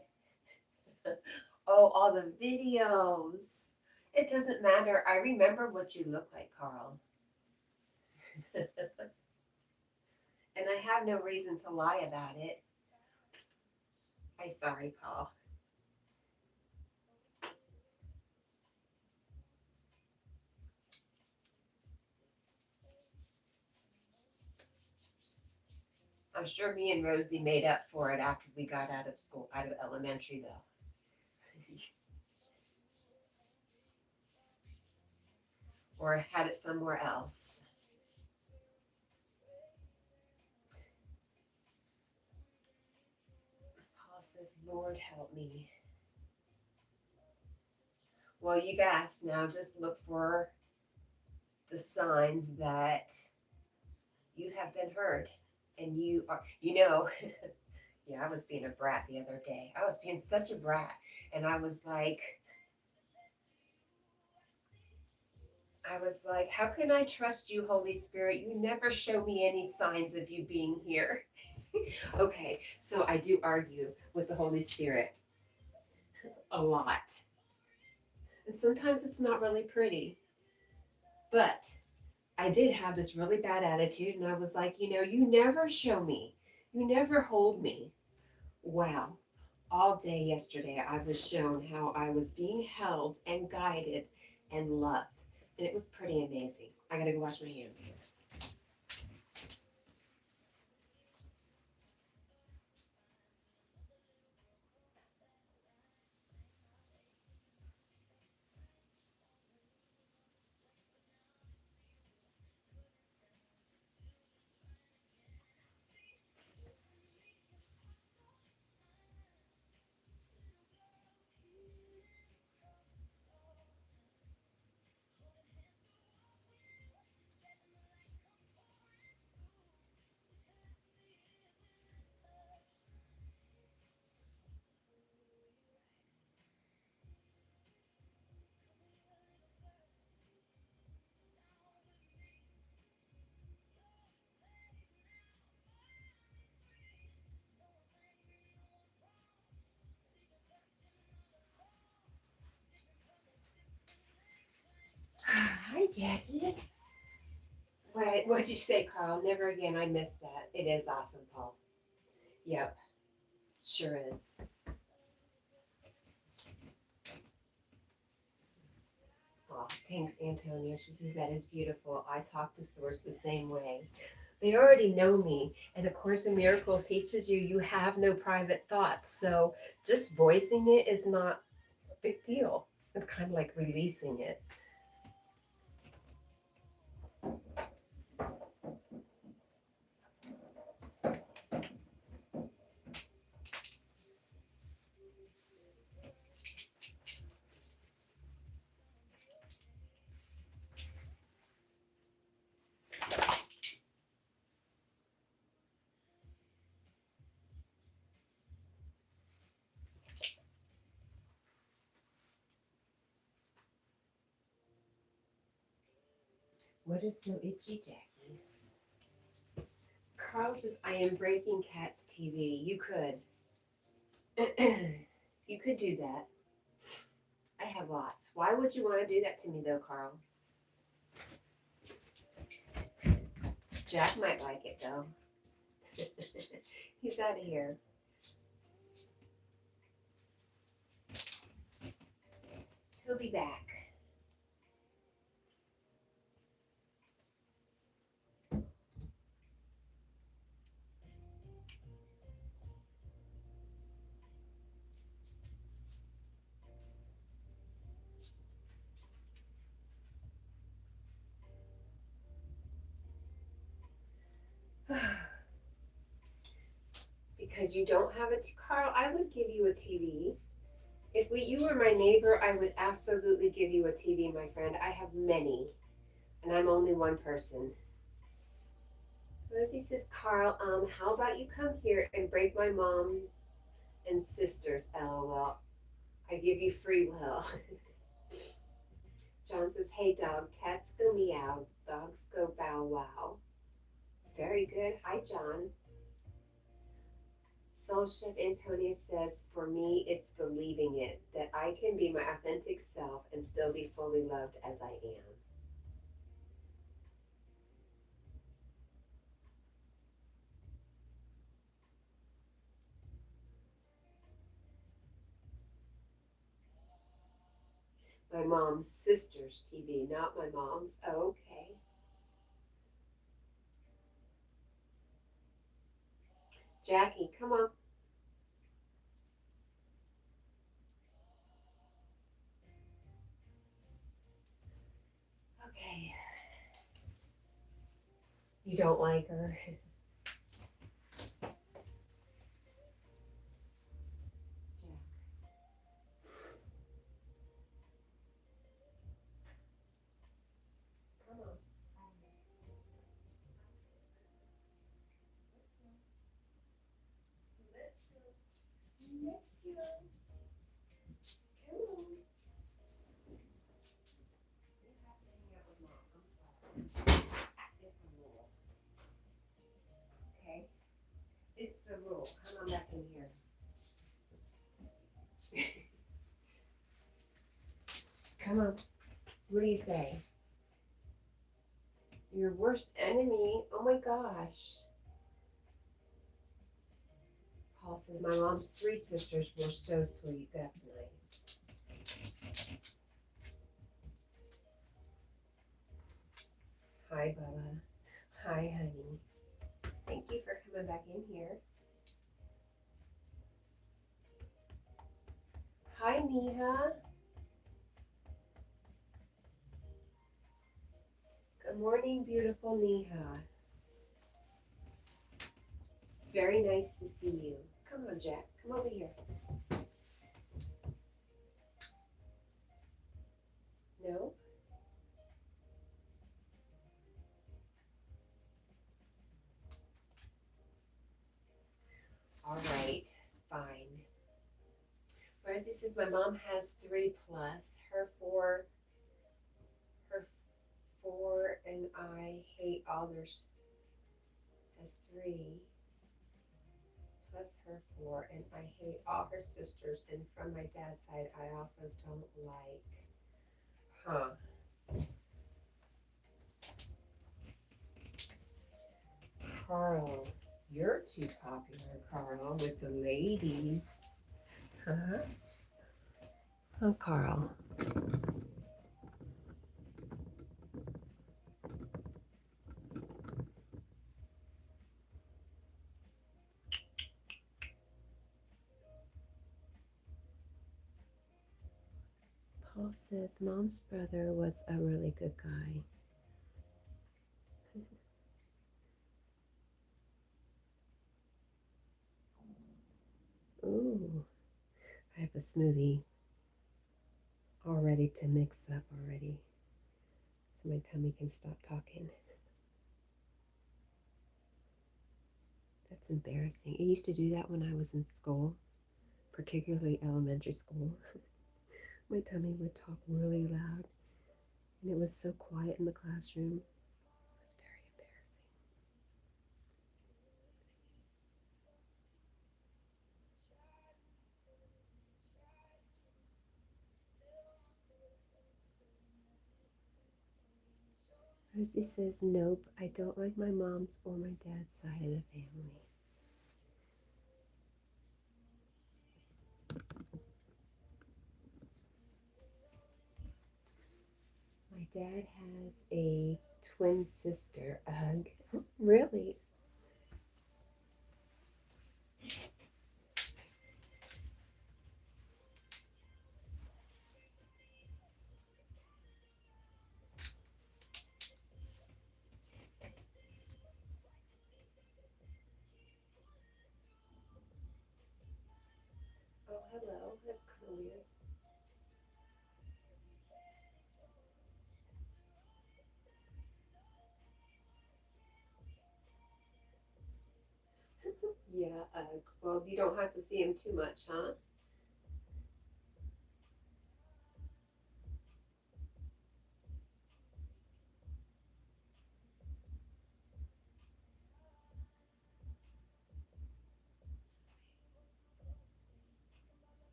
Oh, all the videos. It doesn't matter. I remember what you look like, Carl. And I have no reason to lie about it. I'm sorry, Paul. I'm sure me and Rosie made up for it after we got out of school, out of elementary, though. Or had it somewhere else. Paul says, Lord help me. Well, you've asked. Now just look for the signs that you have been heard. And you are, Yeah, I was being a brat the other day. I was being such a brat. And I was like, how can I trust you, Holy Spirit? You never show me any signs of you being here. Okay, so I do argue with the Holy Spirit a lot. And sometimes it's not really pretty. But I did have this really bad attitude, and I was like, you never show me. You never hold me. Wow. All day yesterday, I was shown how I was being held and guided and loved. And it was pretty amazing. I gotta go wash my hands. Hi, Jackie. What'd you say, Carl? Never again. I missed that. It is awesome, Paul. Yep, sure is. Oh, thanks, Antonia. She says that is beautiful. I talk to Source the same way. They already know me. And A Course in Miracles teaches you you have no private thoughts. So just voicing it is not a big deal. It's kind of like releasing it. What is so itchy, Jackie? Carl says, I am breaking Cat's TV. You could. You could do that. I have lots. Why would you want to do that to me, though, Carl? Jack might like it, though. He's out of here. He'll be back. Because you don't have it, Carl, I would give you a TV. If you were my neighbor, I would absolutely give you a TV, my friend. I have many, and I'm only one person. Rosie says, Carl, how about you come here and break my mom and sister's LOL. I give you free will. John says, hey dog, cats go meow, dogs go bow wow. Very good. Hi, John. Soul Chef Antonia says, for me, it's believing it, that I can be my authentic self and still be fully loved as I am. My mom's sister's TV, not my mom's. Oh, okay. Jackie, come on. Okay. You don't like her? Come on. No, come on back in here. Come on. What do you say? Your worst enemy? Oh my gosh. Paul says, my mom's 3 sisters were so sweet. That's nice. Hi, Bubba. Hi, honey. Thank you for coming back in here. Hi, Neha. Good morning, beautiful Neha. It's very nice to see you. Come on, Jack. Come over here. No? All right. Fine. Rosie says, my mom has 3 plus. Her 4, and I hate others. Has 3. Plus her 4, and I hate all her sisters. And from my dad's side, I also don't like. Huh. Carl, you're too popular, Carl, with the ladies. Huh? Oh, Carl. Paul says mom's brother was a really good guy. Ooh, I have a smoothie all ready to mix up already, so my tummy can stop talking. That's embarrassing. I used to do that when I was in school, particularly elementary school. My tummy would talk really loud, and it was so quiet in the classroom. It was very embarrassing. Rosie says, nope, I don't like my mom's or my dad's side of the family. My dad has a twin sister. Ugh, really? Oh, hello. That's kind of weird. Yeah, well, you don't have to see him too much, huh?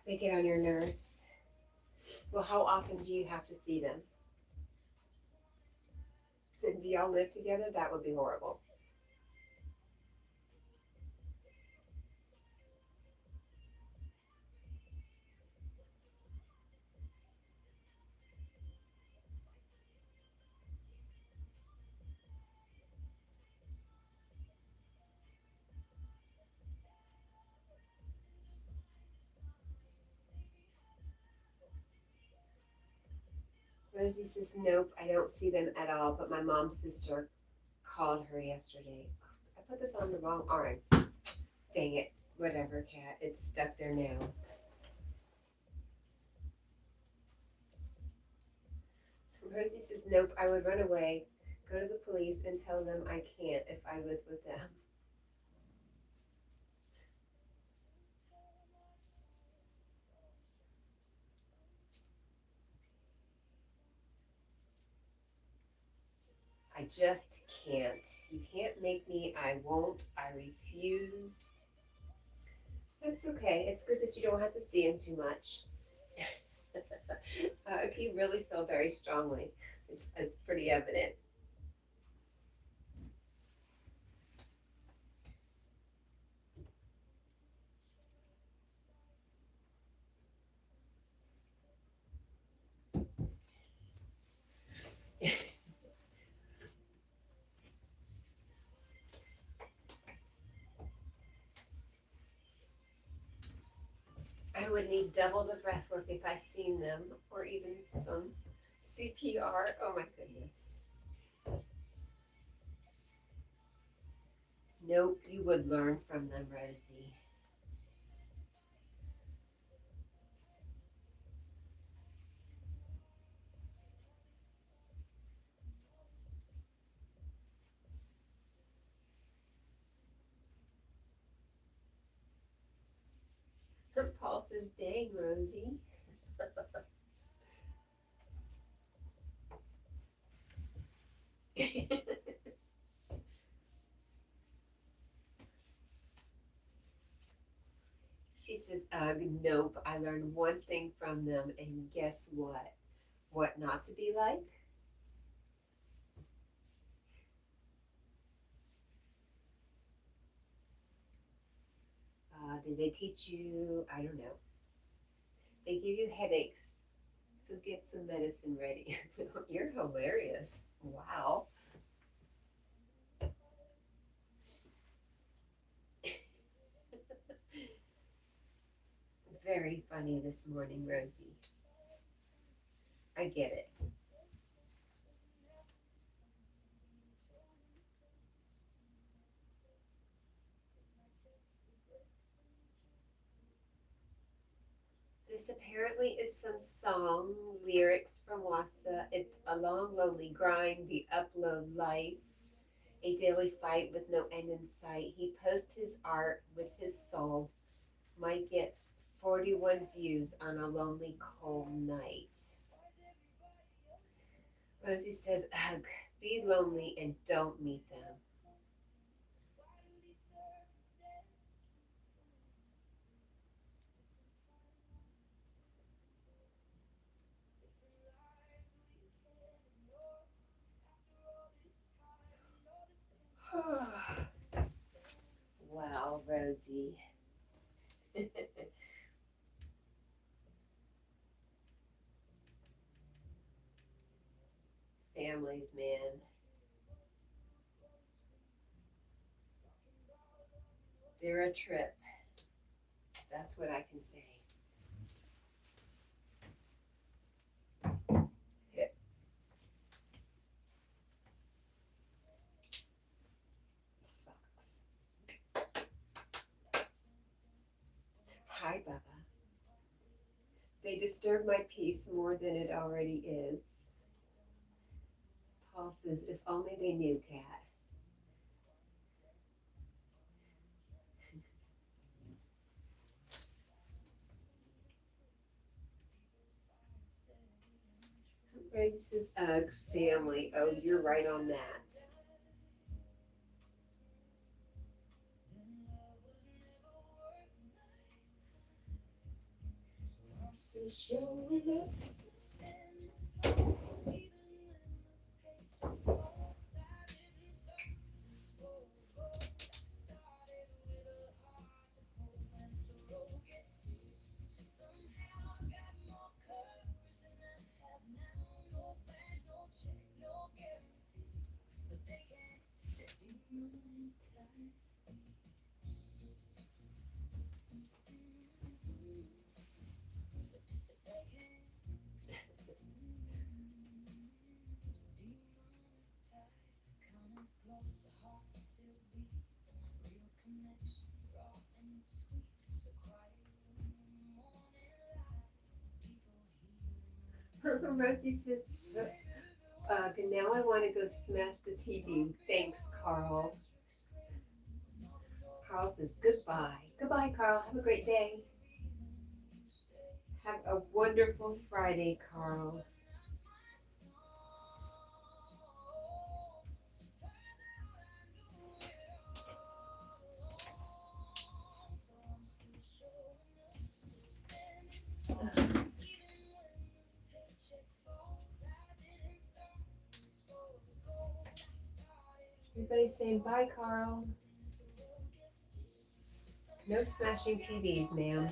They get on your nerves. Well, how often do you have to see them? Do y'all live together? That would be horrible. Rosie says, nope, I don't see them at all, but my mom's sister called her yesterday. I put this on the wrong arm. Dang it. Whatever, Cat. It's stuck there now. Rosie says, nope, I would run away, go to the police, and tell them I can't if I live with them. I just can't. You can't make me. I won't. I refuse. That's okay. It's good that you don't have to see him too much. If you really feel very strongly, it's pretty evident. I would need double the breath work if I seen them, or even some CPR. Oh my goodness. Nope, you would learn from them, Rosie. Paul says, dang, Rosie. She says, nope, I learned one thing from them, and guess what? What not to be like? Did they teach you? I don't know. They give you headaches, so get some medicine ready. You're hilarious. Wow. Very funny this morning, Rosie. I get it. This apparently is some song lyrics from Wassa. It's a long, lonely grind, the upload life, a daily fight with no end in sight. He posts his art with his soul, might get 41 views on a lonely, cold night. Rosie says, ugh, be lonely and don't meet them. Wow, Rosie. Families, man. They're a trip. That's what I can say. It sucks. Hi, Bubba. They disturb my peace more than it already is. Paul says, if only they knew, Cat. Greg says, ugh, family. Oh, you're right on that. So showing up. Rosie says, now I want to go smash the TV. Thanks, Carl. Carl says, goodbye. Goodbye, Carl. Have a great day. Have a wonderful Friday, Carl. Everybody's saying bye, Carl. No smashing TVs, ma'am.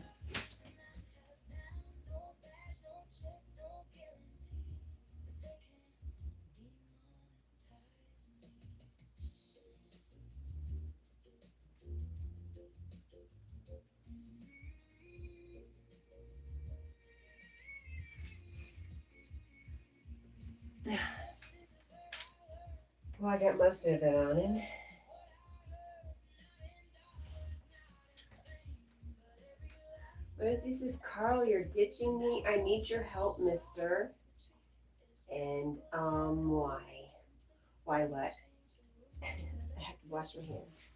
Well, I got most of it on him. Rosie says, Carl, you're ditching me. I need your help, mister. And, why? Why what? I have to wash my hands.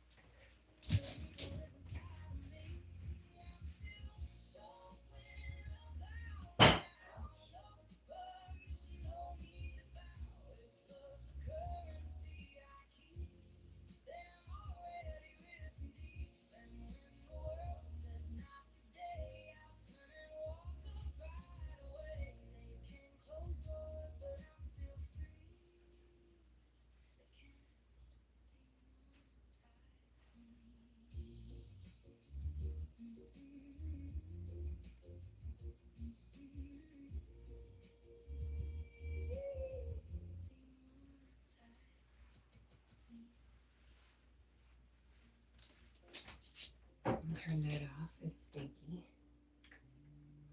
Turn that off. It's stinky.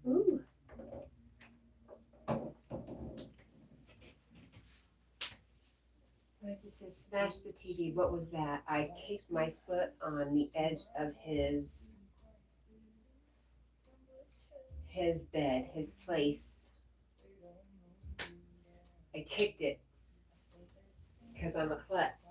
Ooh. Rosie says, smash the TV. What was that? I kicked my foot on the edge of his bed, his place. I kicked it because I'm a klutz.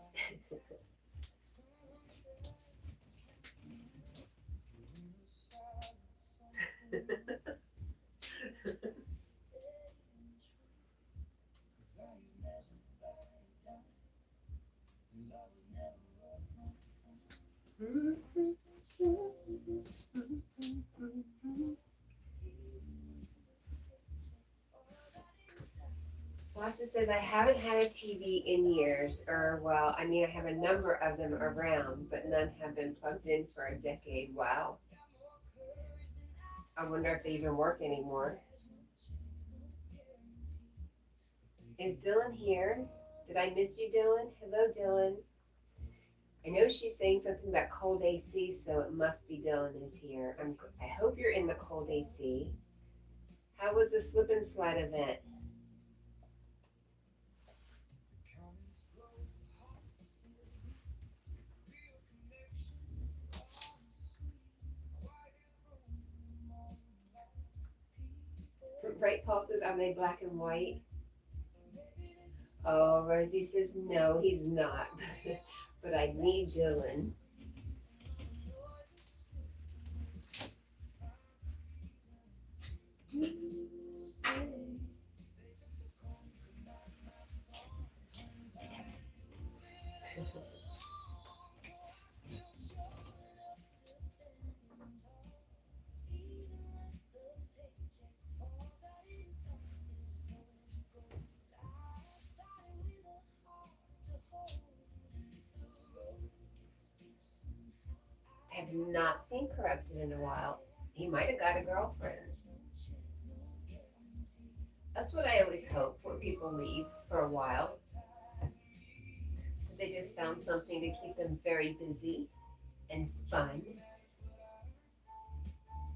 Boston says, I haven't had a TV in years, or well, I mean, I have a number of them around, but none have been plugged in for a decade. Wow. I wonder if they even work anymore. Is Dylan here? Did I miss you, Dylan? Hello, Dylan. I know she's saying something about cold AC, so it must be Dylan is here. I hope you're in the cold AC. How was the slip and slide event? Right, Paul says, are they black and white? Oh, Rosie says, no, he's not. But I need Dylan. I have not seen Corrupted in a while. He might have got a girlfriend. That's what I always hope when people leave for a while. They just found something to keep them very busy and fun.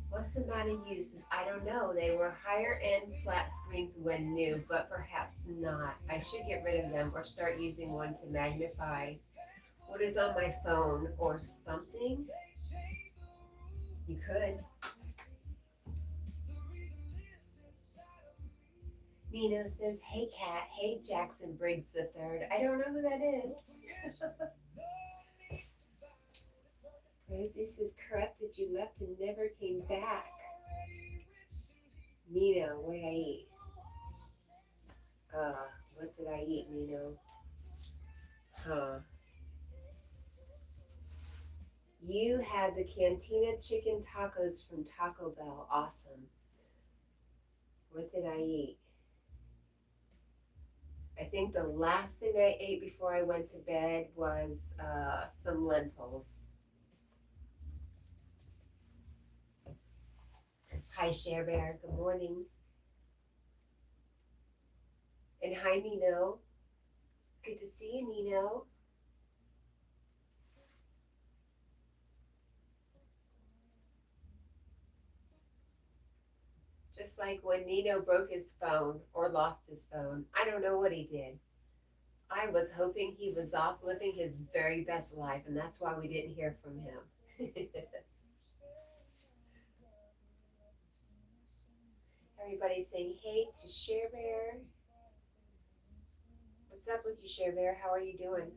What's the matter uses? I don't know. They were higher end flat screens when new, but perhaps not. I should get rid of them or start using one to magnify what is on my phone or something. You could. Nino says, hey Cat, hey Jackson Briggs the third. I don't know who that is. Rosie says, corrupted, you left and never came back. Nino, what did I eat? What did I eat, Nino? Huh. You had the Cantina chicken tacos from Taco Bell. Awesome. What did I eat? I think the last thing I ate before I went to bed was some lentils. Hi, Share Bear. Good morning. And hi, Nino. Good to see you, Nino. Just like when Nino broke his phone or lost his phone. I don't know what he did. I was hoping he was off living his very best life, and that's why we didn't hear from him. Everybody's saying hey to Share Bear. What's up with you, Share Bear? How are you doing?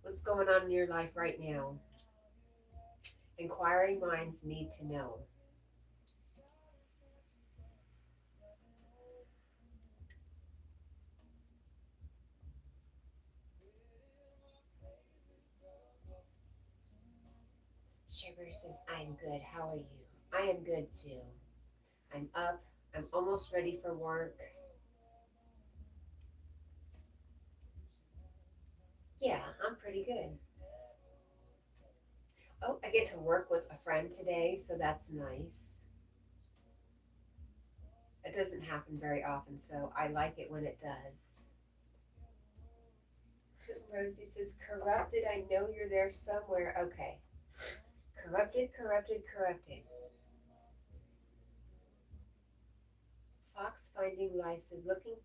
What's going on in your life right now? Inquiring minds need to know. Share Bear says, I'm good. How are you? I am good too. I'm up. I'm almost ready for work. Yeah, I'm pretty good. Oh, I get to work with a friend today, so that's nice. It doesn't happen very often, so I like it when it does. Rosie says, corrupted, I know you're there somewhere. Okay. Corrupted, corrupted, corrupted. Fox Finding Life says, looking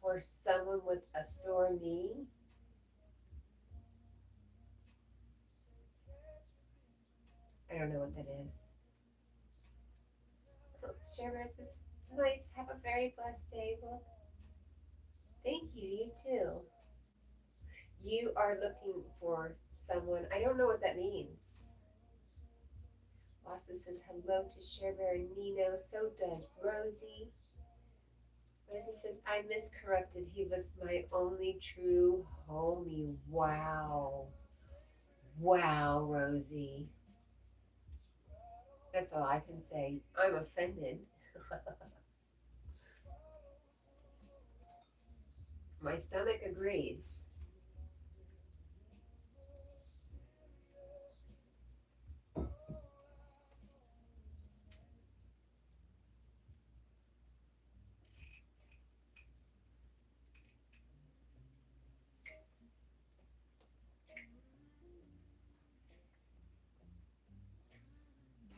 for someone with a sore knee. I don't know what that is. Share says, nice, have a very blessed day. Well, thank you, you too. You are looking for someone. I don't know what that means. Lassa says hello to Cherbear and Nino. So does Rosie. Rosie says, I miss Corrupted. He was my only true homie. Wow. Wow, Rosie. That's all I can say. I'm offended. My stomach agrees.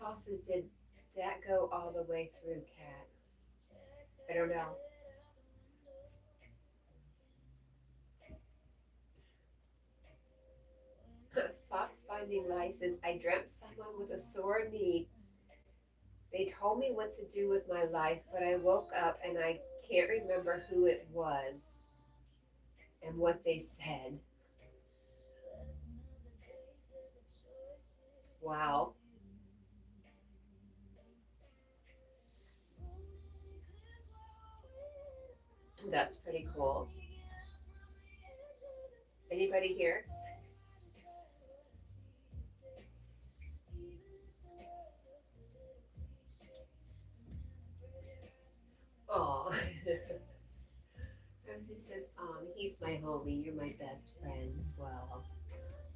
Paul says, did that go all the way through, Cat? I don't know. Fox Finding Life says, I dreamt someone with a sore knee. They told me what to do with my life, but I woke up and I can't remember who it was and what they said. Wow. That's pretty cool. Anybody here? Oh. Rosie says, he's my homie. You're my best friend. Well,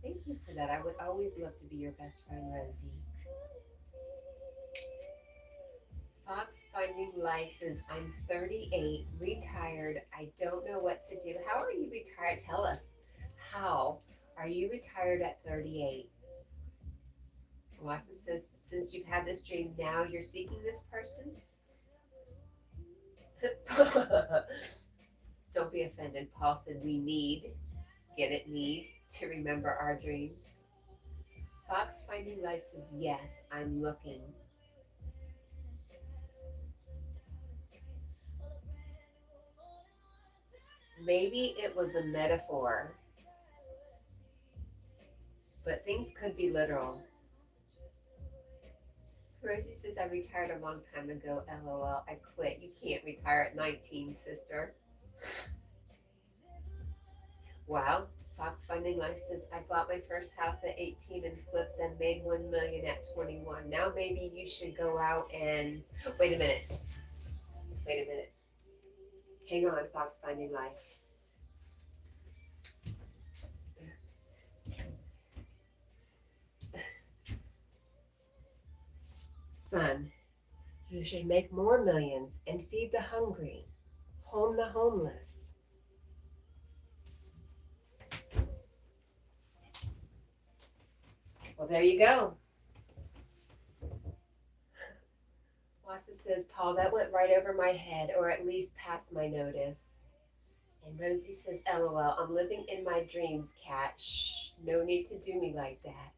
thank you for that. I would always love to be your best friend, Rosie. Fox Finding Life says, I'm 38, retired. I don't know what to do. How are you retired? Tell us. How are you retired at 38? Wassa says, since you've had this dream, now you're seeking this person? Don't be offended. Paul said we need, get it, need to remember our dreams. Fox Finding Life says, yes, I'm looking. Maybe it was a metaphor, but things could be literal. Rosie says, I retired a long time ago. LOL, I quit. You can't retire at 19, sister. Wow. Fox Finding Life says, I bought my first house at 18 and flipped, then made 1 million at 21. Now maybe you should go out and, wait a minute. Wait a minute. Hang on, Fox Finding Life. Son, you should make more millions and feed the hungry, home the homeless. Well, there you go. Wassa says, Paul, that went right over my head, or at least past my notice. And Rosie says, LOL, I'm living in my dreams, Cat. Shh, no need to do me like that.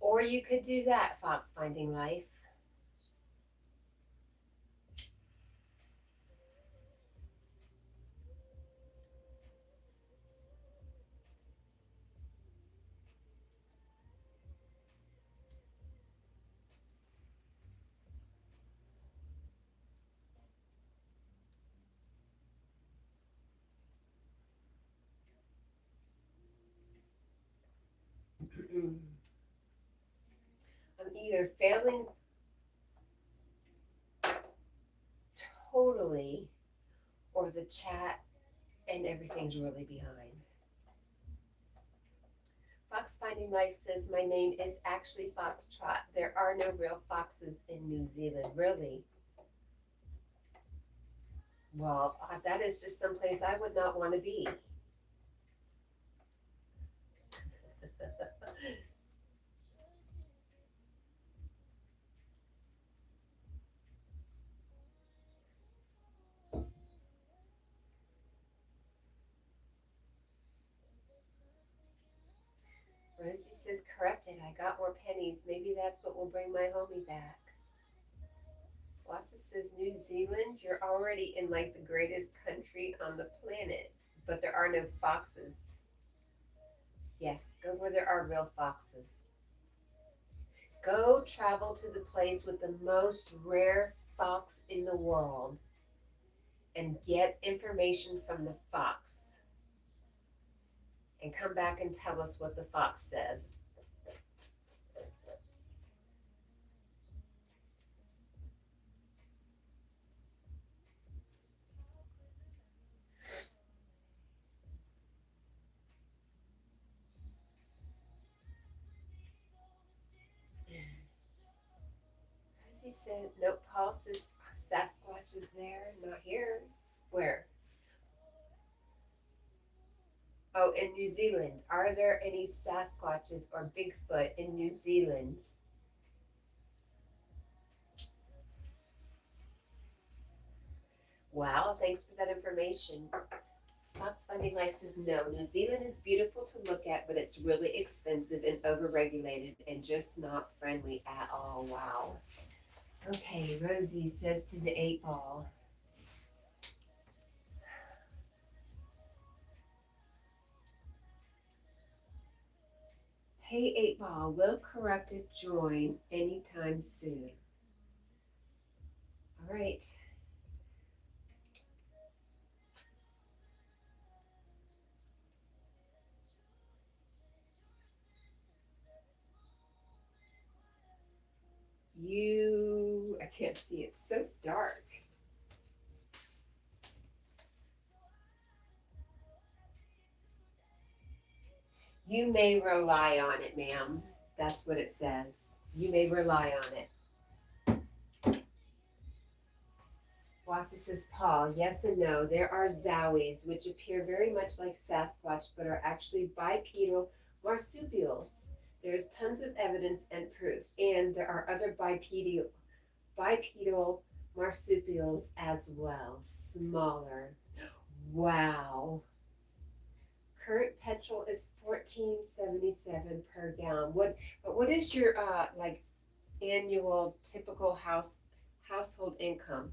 Or you could do that, Fox Finding Life. I'm either failing totally, or the chat and everything's really behind. Fox Finding Life says, my name is actually Foxtrot. There are no real foxes in New Zealand. Really? Well, that is just someplace I would not want to be. Rosie says, corrupted. I got more pennies. Maybe that's what will bring my homie back. Wassa says, New Zealand, you're already in like the greatest country on the planet, but there are no foxes. Yes, go where there are real foxes. Go travel to the place with the most rare fox in the world and get information from the fox. And come back and tell us what the fox says. Rosie said, nope, Paul says Sasquatch is there, not here. Where? Oh, in New Zealand. Are there any Sasquatches or Bigfoot in New Zealand? Wow, thanks for that information. Fox Finding Life says, no, New Zealand is beautiful to look at, but it's really expensive and overregulated and just not friendly at all. Wow. Okay, Rosie says to the 8-ball. Hey, 8-ball, will Corrupted join anytime soon? All right. I can't see, it's so dark. You may rely on it, ma'am. That's what it says. You may rely on it. Wassa says, Paul, yes and no. There are zowies, which appear very much like Sasquatch, but are actually bipedal marsupials. There's tons of evidence and proof. And there are other bipedal marsupials as well, smaller. Wow. Current petrol is $14.77 per gallon. What is your like annual typical household income?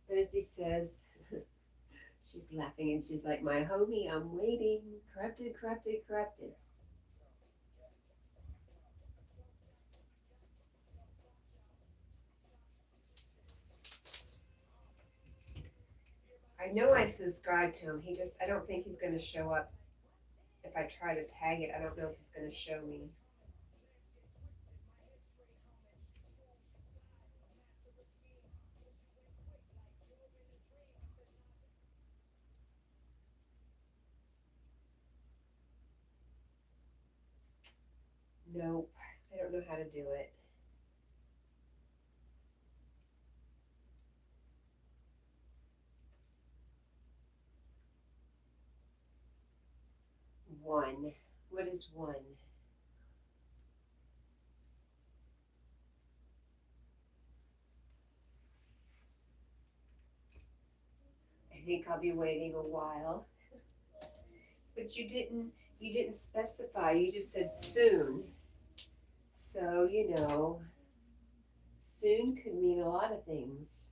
Rosie says, she's laughing and she's like, my homie, I'm waiting. Corrupted, corrupted, corrupted. I know I subscribed to him. I don't think he's going to show up. If I try to tag it, I don't know if it's going to show me. Nope, I don't know how to do it. One. What is one? I think I'll be waiting a while. But you didn't specify. You just said soon. So, soon could mean a lot of things.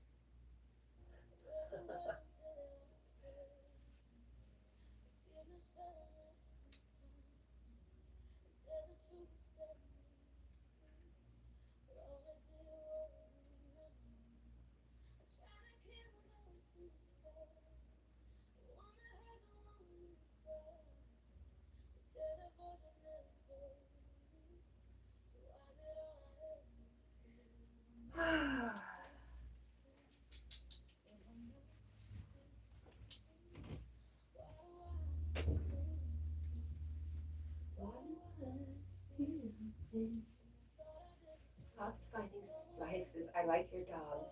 Fox finding life says, I like your dog.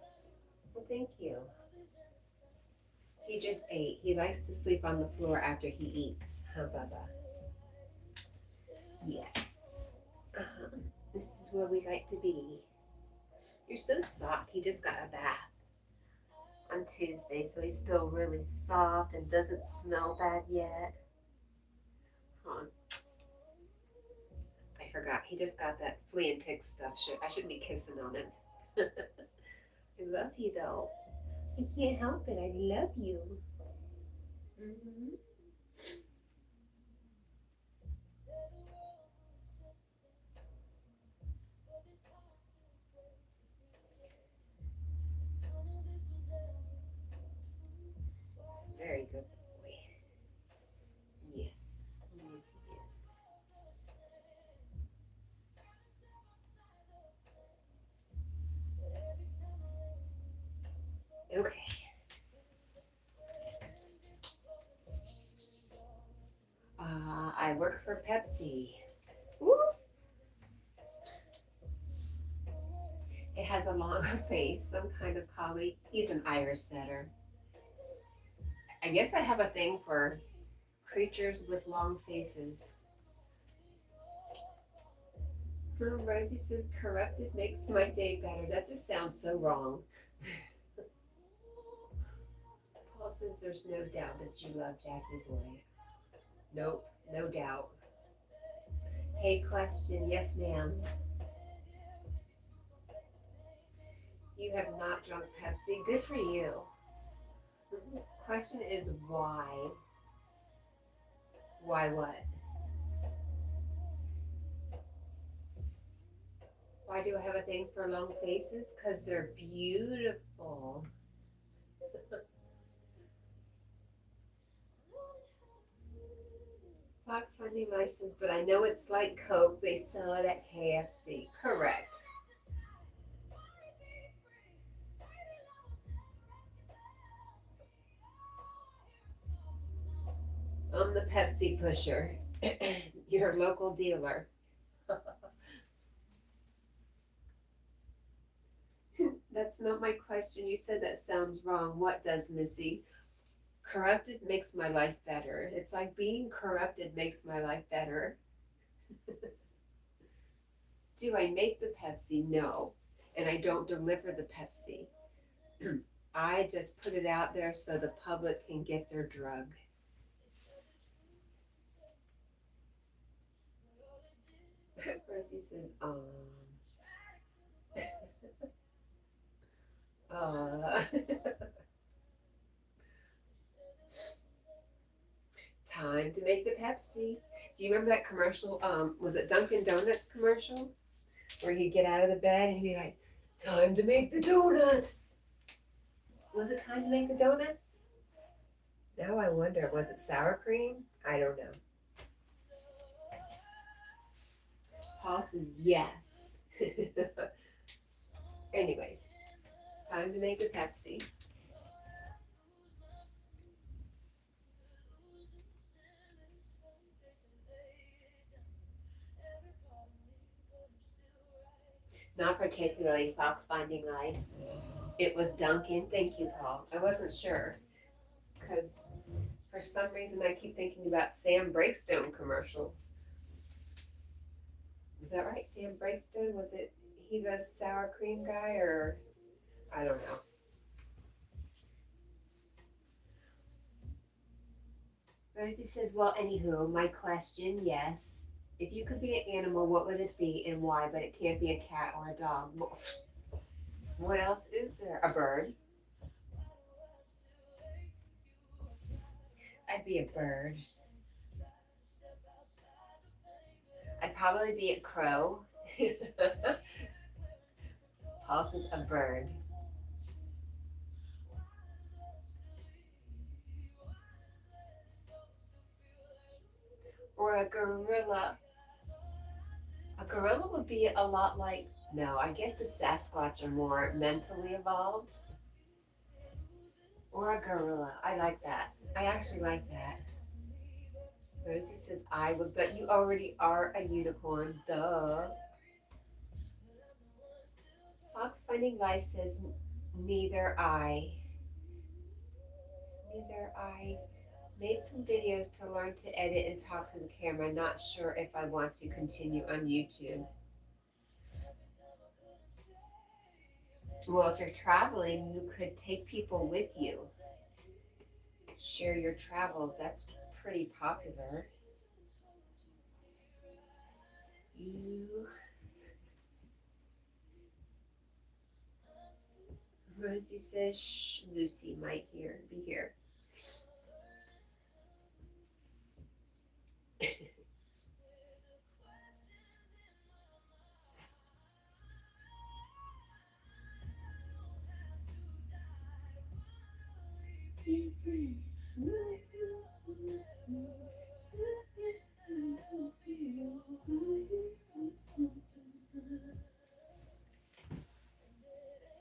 Well, thank you. He just ate. He likes to sleep on the floor after he eats. Huh, Bubba? Yes. Uh-huh. This is where we like to be. You're so soft. He just got a bath on Tuesday, so he's still really soft and doesn't smell bad yet. Huh. I forgot. He just got that flea and tick stuff. I shouldn't be kissing on him. I love you, though. I can't help it. I love you. Mm-hmm. He's a very good boy. Yes. Yes, he is. Okay. I work for Pepsi. Woo! It has a long face, some kind of collie. He's an Irish setter. I guess I have a thing for creatures with long faces. Rosie says, corrupted makes my day better. That just sounds so wrong. Paul says, there's no doubt that you love Jackie Boy. Nope, no doubt. Hey, question. Yes, ma'am. You have not drunk Pepsi. Good for you. Question is why? Why what? Why do I have a thing for long faces? Because they're beautiful. Fox Funny Life says, but I know it's like Coke. They sell it at KFC. Correct. I'm the Pepsi pusher. Your local dealer. That's not my question. You said that sounds wrong. What does, Missy? Corrupted makes my life better. It's like being corrupted makes my life better. Do I make the Pepsi? No. And I don't deliver the Pepsi. I just put it out there so the public can get their drug. Rosie says, uh, time to make the Pepsi. Do you remember that commercial? Was it Dunkin' Donuts commercial? Where he'd get out of the bed and he'd be like, time to make the donuts. Was it time to make the donuts? Now I wonder, was it sour cream? I don't know. Paul says yes. Anyways, time to make a Pepsi. Not particularly Fox Finding Life. It was Duncan. Thank you, Paul. I wasn't sure because for some reason I keep thinking about Sam Breakstone commercial. Is that right? Sam Breakstone? Was it he the sour cream guy or I don't know. Rosie says, well, anywho, my question, yes. If you could be an animal, what would it be and why? But it can't be a cat or a dog. What else is there? A bird. I'd be a bird. I'd probably be a crow. Paul says a bird. Or a gorilla. A gorilla would be a lot like, no, I guess the Sasquatch are more mentally evolved. Or a gorilla. I like that. I actually like that. Rosie says I would, but you already are a unicorn. Duh. Fox Finding Life says neither I. Neither I. Made some videos to learn to edit and talk to the camera. Not sure if I want to continue on YouTube. Well, if you're traveling, you could take people with you. Share your travels. That's pretty popular. Rosie says, shh, Lucy might be here.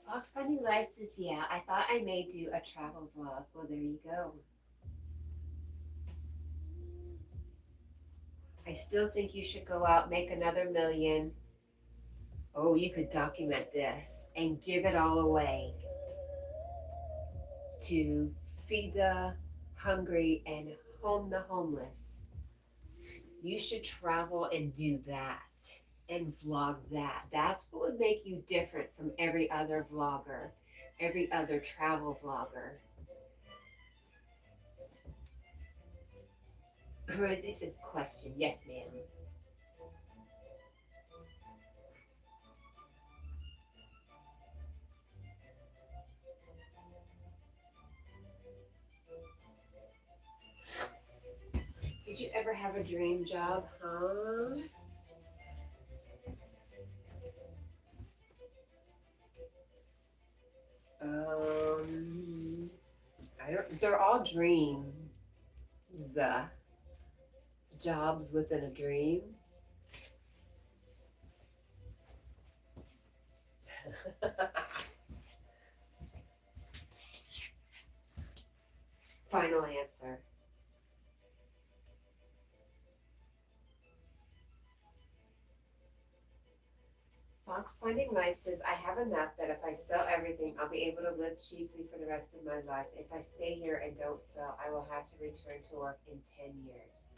Fox Finding Life says, yeah, I thought I may do a travel vlog. Well, there you go. I still think you should go out, make another million. Oh, you could document this and give it all away to feed the hungry and home the homeless. You should travel and do that and vlog that. That's what would make you different from every other vlogger, every other travel vlogger. Rosie says, question. Yes, ma'am. Did you ever have a dream job, huh? They're all dreams. Jobs within a dream. Final answer. Fox Finding Life says, I have enough that if I sell everything, I'll be able to live cheaply for the rest of my life. If I stay here and don't sell, I will have to return to work in 10 years.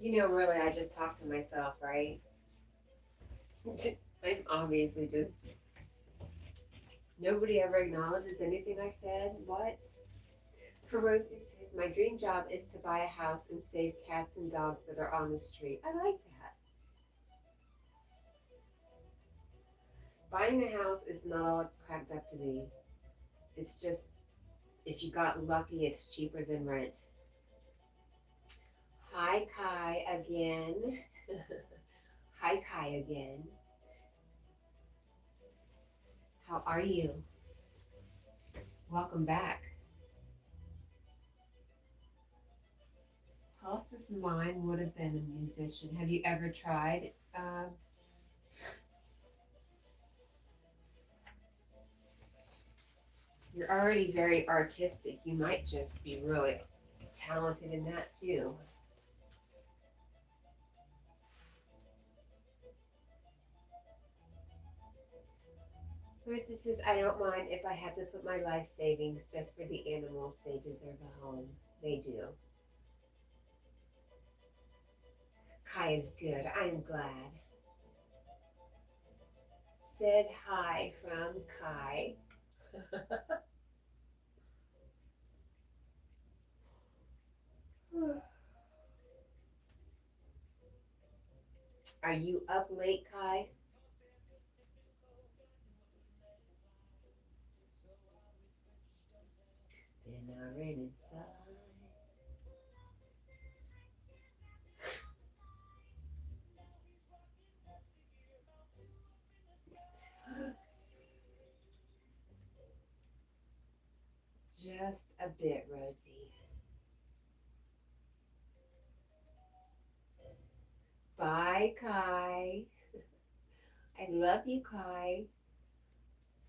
You know, really, I just talk to myself, right? I'm obviously just, nobody ever acknowledges anything I've said. What? Rosie says, my dream job is to buy a house and save cats and dogs that are on the street. I like that. Buying a house is not all it's cracked up to be. It's just, if you got lucky, it's cheaper than rent. Hi, Kai again. Hi, Kai again. How are you? Welcome back. Paul says mine would have been a musician. Have you ever tried? You're already very artistic. You might just be really talented in that too. Marissa says, I don't mind if I have to put my life savings just for the animals. They deserve a home. They do. Kai is good. I'm glad. Said hi from Kai. Are you up late, Kai? Then I ran inside. Just a bit, Rosie. Bye, Kai. I love you, Kai.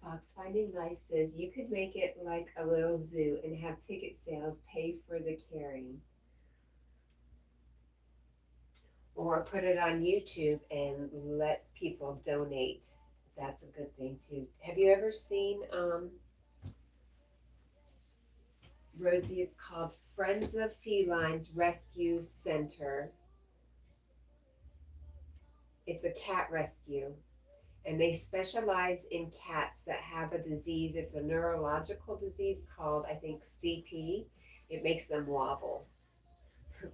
Fox Finding Life says you could make it like a little zoo and have ticket sales pay for the carrying. Or put it on YouTube and let people donate. That's a good thing too. Have you ever seen Rosie? It's called Friends of Felines Rescue Center. It's a cat rescue, and they specialize in cats that have a disease. It's a neurological disease called, I think, CP. It makes them wobble.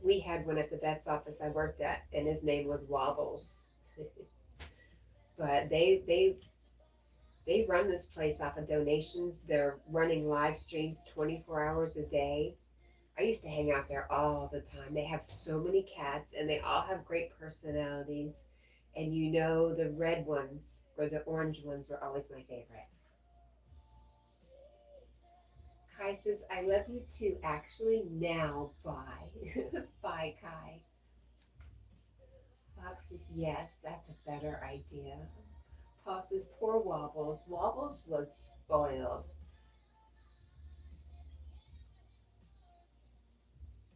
We had one at the vet's office I worked at, and his name was Wobbles. But they run this place off of donations. They're running live streams 24 hours a day. I used to hang out there all the time. They have so many cats and they all have great personalities. And you know, the red ones or the orange ones were always my favorite. Kai says, I love you too. Actually, now, bye. Bye, Kai. Fox says, yes, that's a better idea. Paul says, poor Wobbles. Wobbles was spoiled.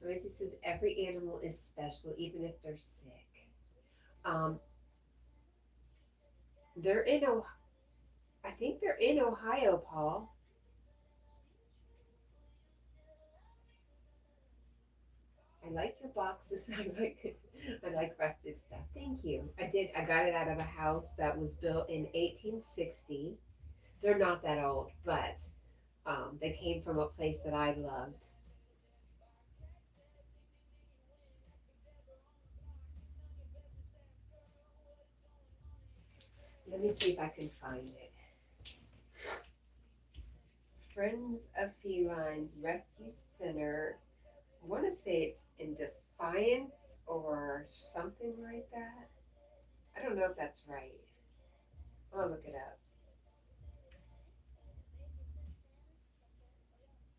Rosie says, every animal is special, even if they're sick. Um, they're in Ohio. I think they're in Ohio, Paul. I like your boxes. I like rustic stuff. Thank you. I did. I got it out of a house that was built in 1860. They're not that old, but they came from a place that I loved. Let me see if I can find it. Friends of Felines Rescue Center. I want to say it's in Defiance or something like that. I don't know if that's right. I'll look it up.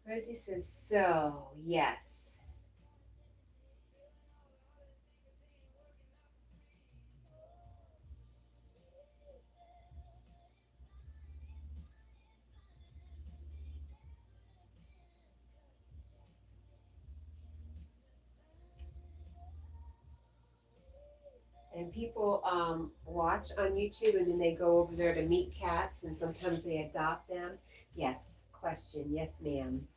Rosie says, so, yes. And people watch on YouTube and then they go over there to meet cats and sometimes they adopt them. Yes, question. Yes, ma'am.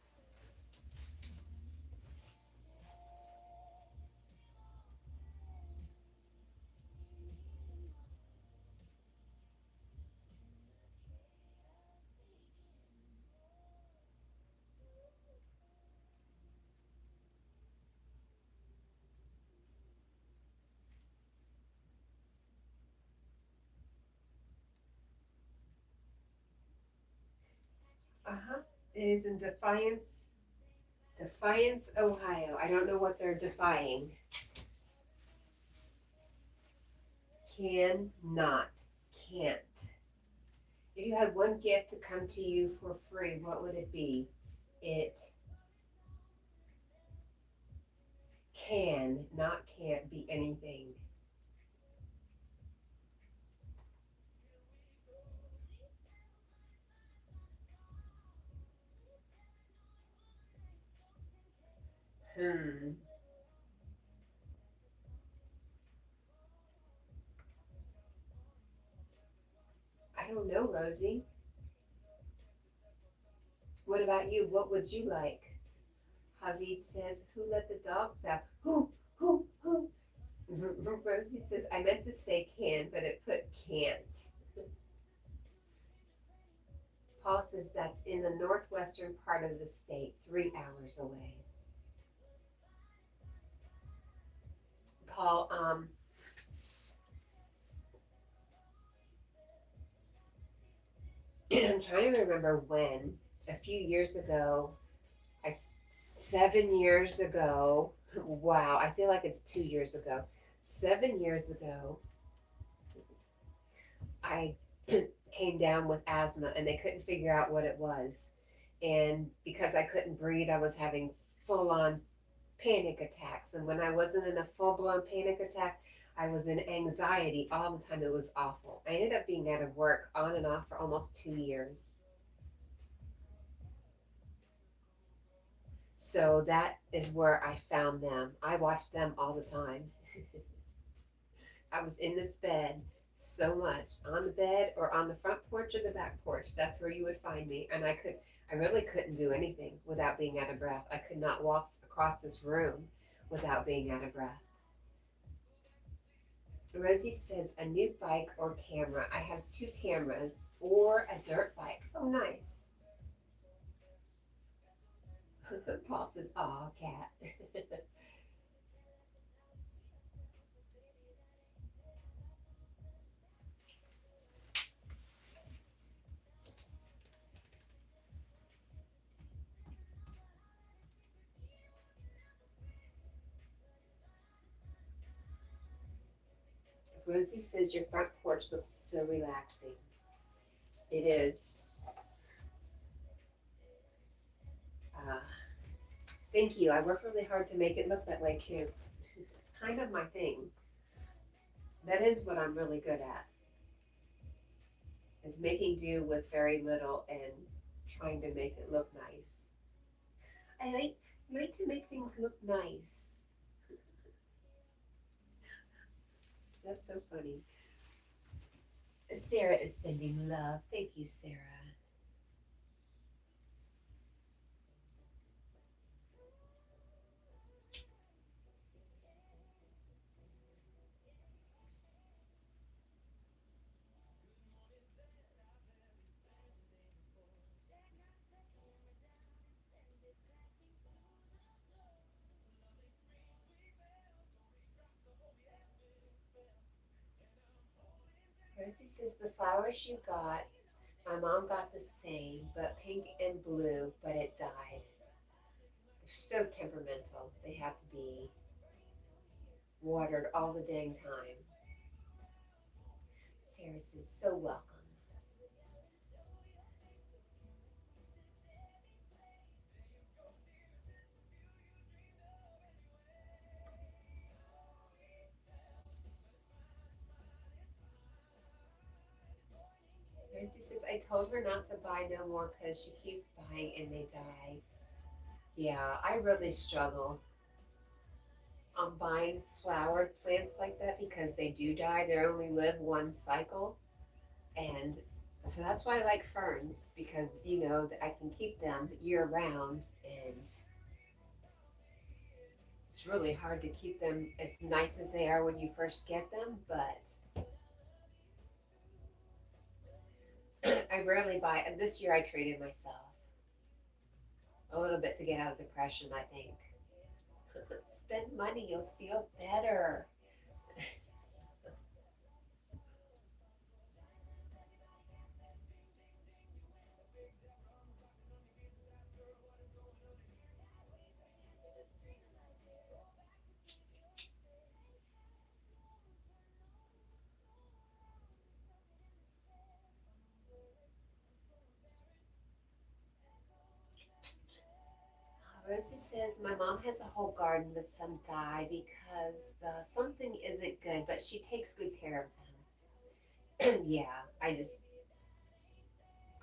Uh huh. It is in Defiance, Ohio. I don't know what they're defying. Can not. Can't. If you had one gift to come to you for free, what would it be? It can, not can't be anything. Hmm. I don't know, Rosie. What about you? What would you like? Javid says, who let the dogs out? Who? Rosie says, I meant to say can, but it put can't. Paul says that's in the northwestern part of the state, 3 hours away. Paul, I'm trying to remember when, a few years ago, 7 years ago, wow, I feel like it's 2 years ago. 7 years ago, I came down with asthma and they couldn't figure out what it was. And because I couldn't breathe, I was having full on panic attacks. And when I wasn't in a full blown panic attack, I was in anxiety all the time. It was awful. I ended up being out of work on and off for almost 2 years. So that is where I found them. I watched them all the time. I was in this bed so much, on the bed or on the front porch or the back porch. That's where you would find me. And I really couldn't do anything without being out of breath. I could not walk across this room without being out of breath. Rosie says a new bike or camera. I have 2 cameras or a dirt bike. Oh, nice. Paul says, aw, cat. Rosie says your front porch looks so relaxing. It is. Uh, Thank you. I work really hard to make it look that way too. It's kind of my thing. That is what I'm really good at. Is making do with very little and trying to make it look nice. I like to make things look nice. That's so funny. Sarah is sending love. Thank you, Sarah. Rosie says the flowers you got, my mom got the same, but pink and blue, but it died. They're so temperamental. They have to be watered all the dang time. Sarah says, so welcome. Rosie says, I told her not to buy no more because she keeps buying and they die. Yeah, I really struggle on buying flowered plants like that because they do die. They only live one cycle. And so that's why I like ferns because, I can keep them year round and it's really hard to keep them as nice as they are when you first get them, but I rarely buy. And this year I treated myself a little bit to get out of depression, I think. Spend money, you'll feel better. Rosie says my mom has a whole garden with some die because the something isn't good, but she takes good care of them. Yeah, I just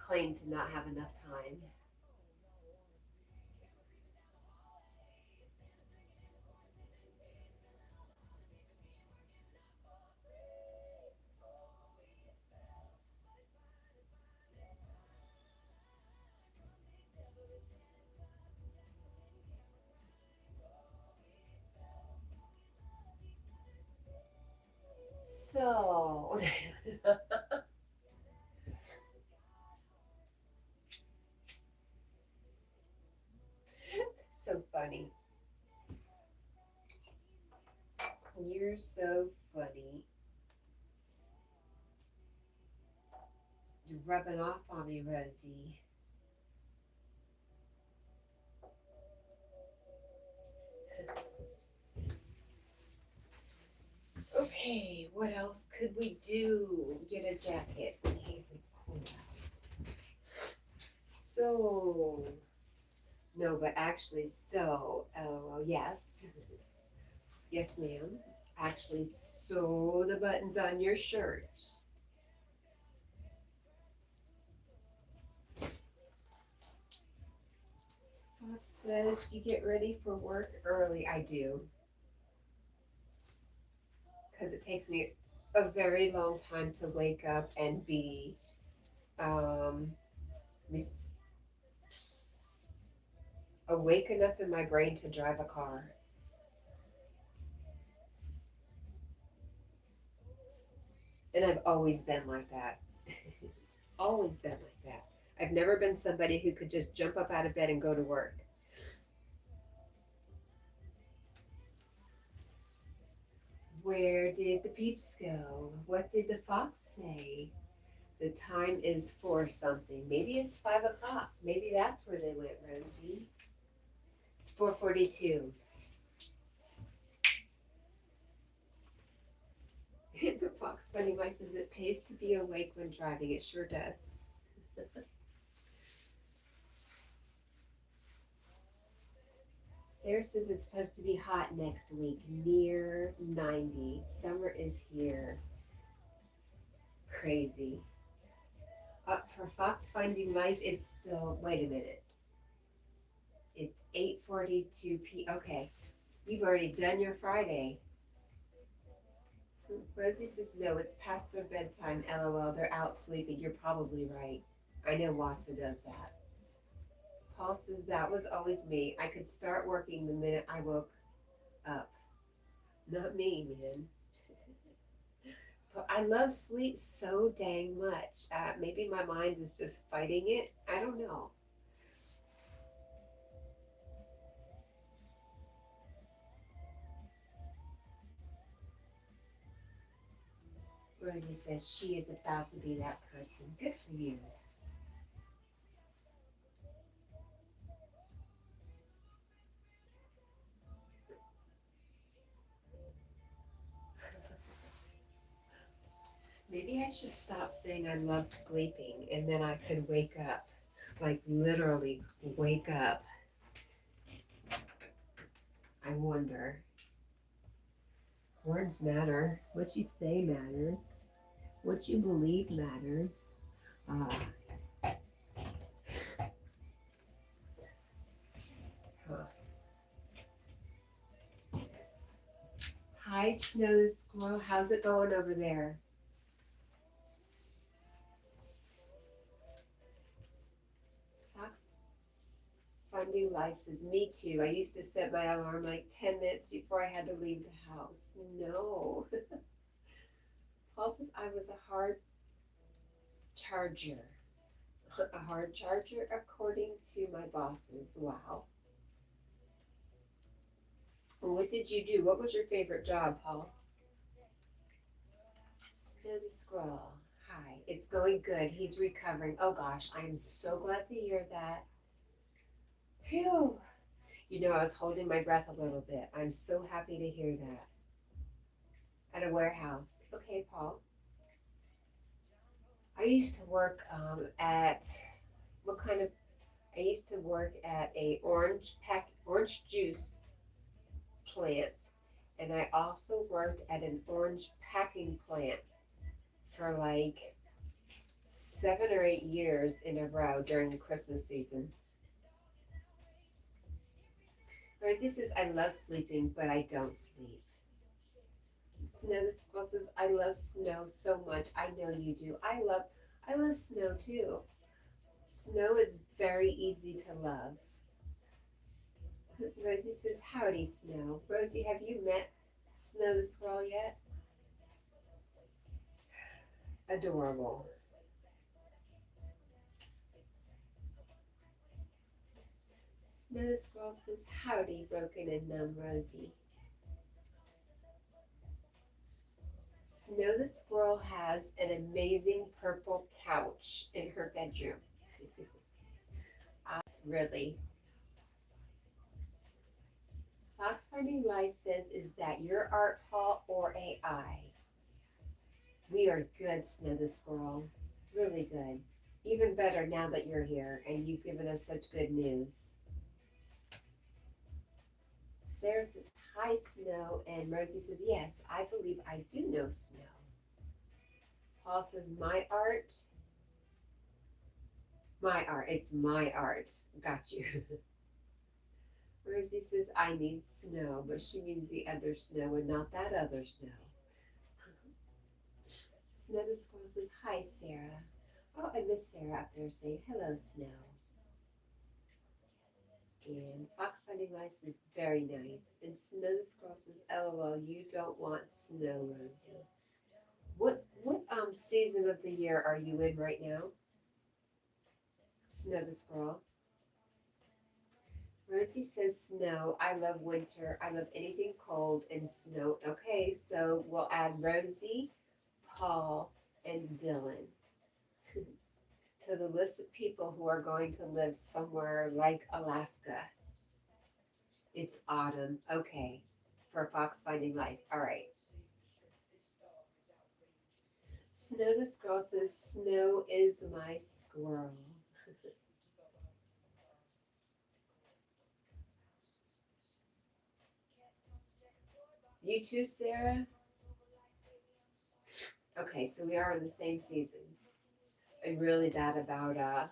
claim to not have enough time. So, so funny. You're so funny. You're rubbing off on me, Rosie. Okay, what else could we do? Get a jacket in case it's cold out. So, no, but actually, LOL, yes. Yes, ma'am. Actually, sew the buttons on your shirt. Fox says you get ready for work early. I do. Because it takes me a very long time to wake up and be um, awake enough in my brain to drive a car. And I've always been like that. Always been like that. I've never been somebody who could just jump up out of bed and go to work. Where did the peeps go? What did the fox say? The time is for something. Maybe it's 5 o'clock. Maybe that's where they went, Rosie. It's 4:42. The fox funny Mike says it pays to be awake when driving. It sure does. Sarah says it's supposed to be hot next week, near 90. Summer is here. Crazy. For Fox Finding Life, it's still, wait a minute. It's 8:42 p. Okay, you've already done your Friday. Rosie says no, it's past their bedtime. LOL, they're out sleeping. You're probably right. I know Wassa does that. Paul says that was always me. I could start working the minute I woke up. Not me, man. But I love sleep so dang much. Maybe my mind is just fighting it. I don't know. Rosie says she is about to be that person. Good for you. Maybe I should stop saying I love sleeping and then I could wake up. Like literally wake up. I wonder. Words matter. What you say matters. What you believe matters. Uh, huh. Hi, Snow the Squirrel. How's it going over there? Fox Finding Life says, me too. I used to set my alarm like 10 minutes before I had to leave the house. No. Paul says, I was a hard charger. A hard charger, according to my bosses. Wow. What did you do? What was your favorite job, Paul? Snow the Squirrel. Hi. It's going good. He's recovering. Oh gosh, I am so glad to hear that. Phew. You know, I was holding my breath a little bit. I'm so happy to hear that. At a warehouse. Okay, Paul. I used to work at what kind of? I used to work at a orange juice plant, and I also worked at an orange packing plant for like 7 or 8 years in a row during the Christmas season. Rosie says, I love sleeping, but I don't sleep. Snow the Squirrel says, I love snow so much. I know you do. I love snow too. Snow is very easy to love. Rosie says, howdy, Snow. Rosie, have you met Snow the Squirrel yet? Adorable. Snow the Squirrel says, howdy, Broken and Numb Rosie. Snow the Squirrel has an amazing purple couch in her bedroom. Really. Fox Finding Life says, is that your art, Paul, or AI? We are good, Snow the Squirrel. Really good. Even better now that you're here and you've given us such good news. Sarah says, hi, Snow. And Rosie says, yes, I believe I do know Snow. Paul says, my art. My art. It's my art. Got you. Rosie says, I need snow, but she means the other snow and not that other snow. Snow the Squirrel says, hi, Sarah. Oh, I miss Sarah up there saying, hello, Snow. And Fox Finding Life says, very nice. And Snow the Squirrel says, LOL, you don't want snow, Rosie. What season of the year are you in right now? Snow the Squirrel. Rosie says snow. I love winter. I love anything cold and snow. Okay, so we'll add Rosie, Paul, and Dylan to the list of people who are going to live somewhere like Alaska. It's autumn. Okay, for Fox Finding Life. All right. Snow the Squirrel says, snow is my squirrel. You too, Sarah? Okay, so we are in the same seasons. I'm really bad about, I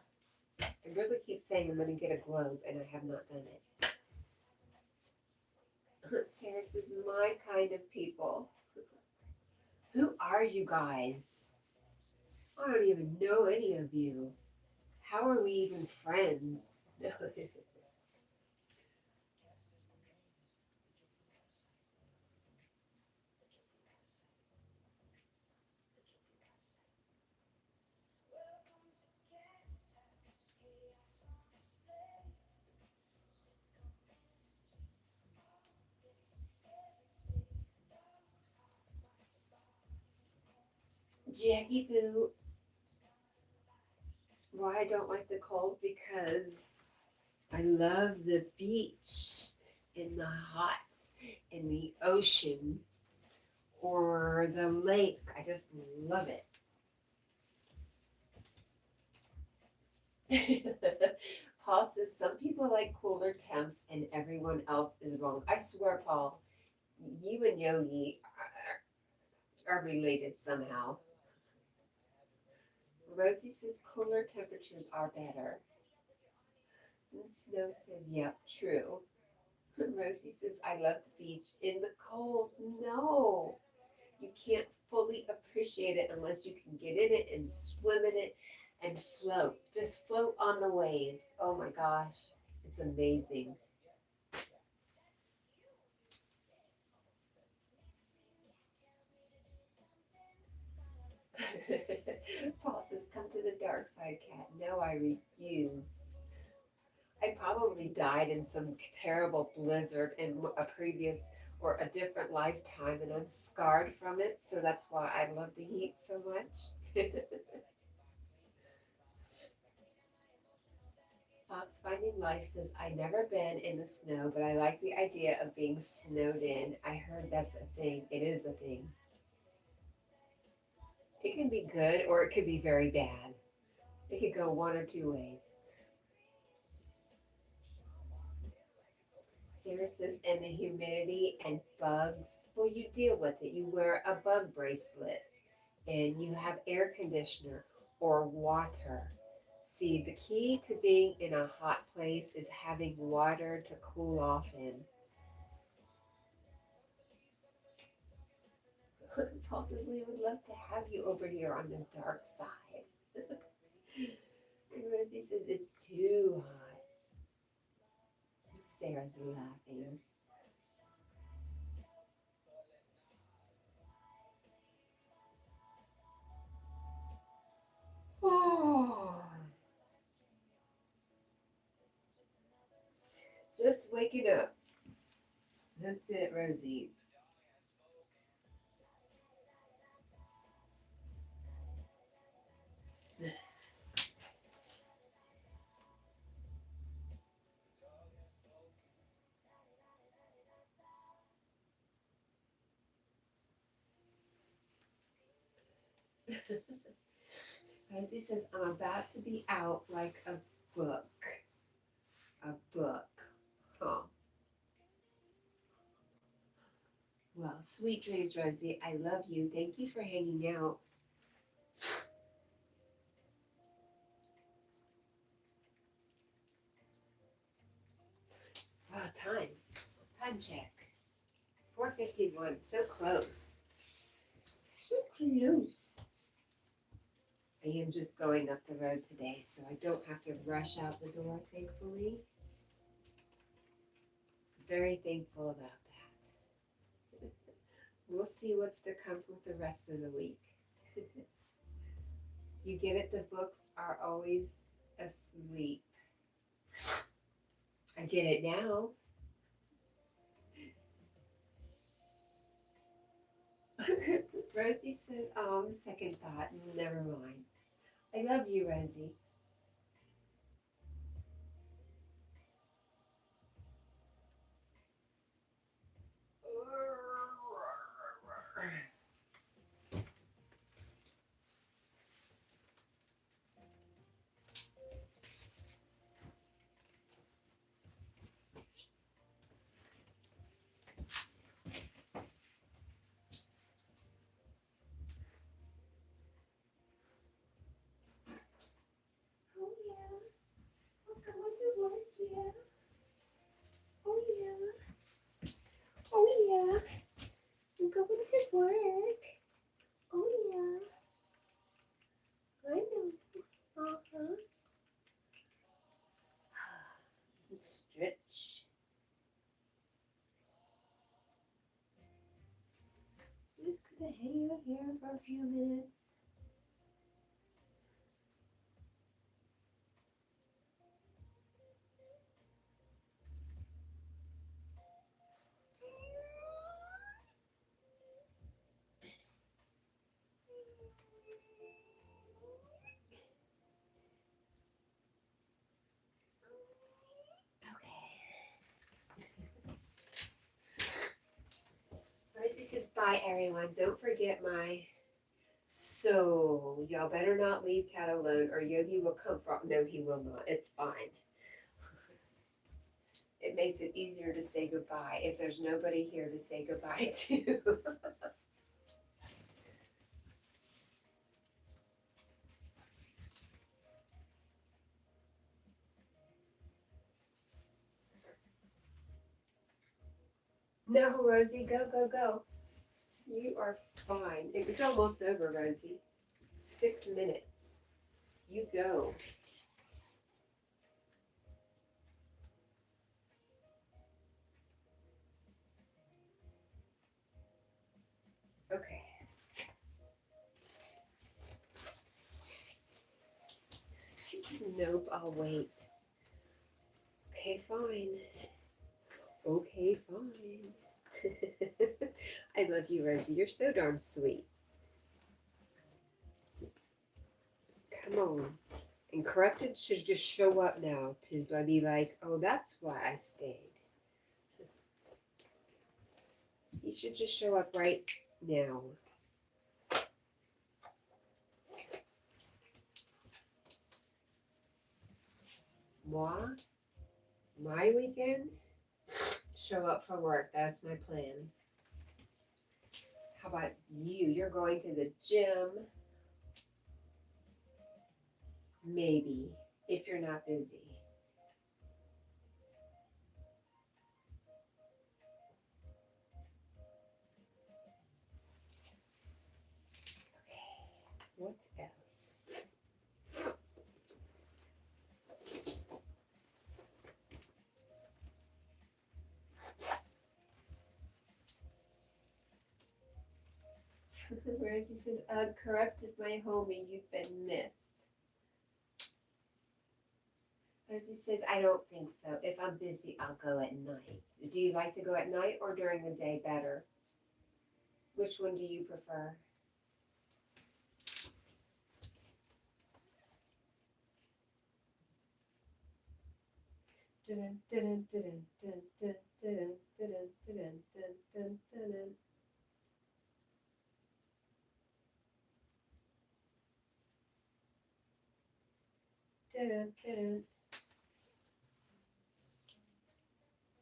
really keep saying I'm going to get a globe, and I have not done it. Sarah says, my kind of people. Who are you guys? I don't even know any of you. How are we even friends? Jackie Boo, why I don't like the cold? Because I love the beach and the hot and the ocean or the lake. I just love it. Paul says some people like cooler temps and everyone else is wrong. I swear, Paul, you and Yogi are related somehow. Rosie says cooler temperatures are better. And Snow says, yep, true. Rosie says, I love the beach in the cold. No, you can't fully appreciate it unless you can get in it and swim in it and float. Just float on the waves. Oh my gosh, it's amazing. Paul says, come to the dark side, Cat. No, I refuse. I probably died in some terrible blizzard in a previous or a different lifetime, and I'm scarred from it, so that's why I love the heat so much. Fox Finding Life says, I never been in the snow, but I like the idea of being snowed in. I heard that's a thing. It is a thing. It can be good or it could be very bad. It could go one or two ways. Sarah says, and the humidity and bugs, well, you deal with it. You wear a bug bracelet and you have air conditioner or water. See, the key to being in a hot place is having water to cool off in. Paul says, we would love to have you over here on the dark side. And Rosie says, it's too hot. And Sarah's laughing. Just waking up. That's it, Rosie. Rosie says, I'm about to be out like a book. A book. Huh. Well, sweet dreams, Rosie. I love you. Thank you for hanging out. Oh, time. Time check. 4:51. So close. So close. I am just going up the road today, so I don't have to rush out the door, thankfully. Very thankful about that. We'll see what's to come with the rest of the week. You get it? The books are always asleep. I get it now. Rosie said, second thought, never mind. I love you, Rosie. Oh yeah, I'm going to work, yeah. Oh yeah, oh yeah, I'm going to work. Oh yeah, I know. Uh-huh. Stretch. Just gonna hang out here for a few minutes. Rosie says, bye, everyone. Don't forget my y'all better not leave Cat alone or Yogi will come from. No, he will not. It's fine. It makes it easier to say goodbye if there's nobody here to say goodbye to. No, Rosie, go, go, go. You are fine. It's almost over, Rosie. 6 minutes. You go. Okay. She says, nope, I'll wait. Okay, fine. Okay, fine. I love you, Rosie. You're so darn sweet. Come on. And corrupted should just show up now to be like, oh, that's why I stayed. He should just show up right now. Moi? My weekend? Show up for work. That's my plan. How about you? You're going to the gym. Maybe, if you're not busy. Okay, what else? Whereas he says, corrupted my homie, you've been missed. Rosie says, I don't think so. If I'm busy, I'll go at night. Do you like to go at night or during the day better? Which one do you prefer?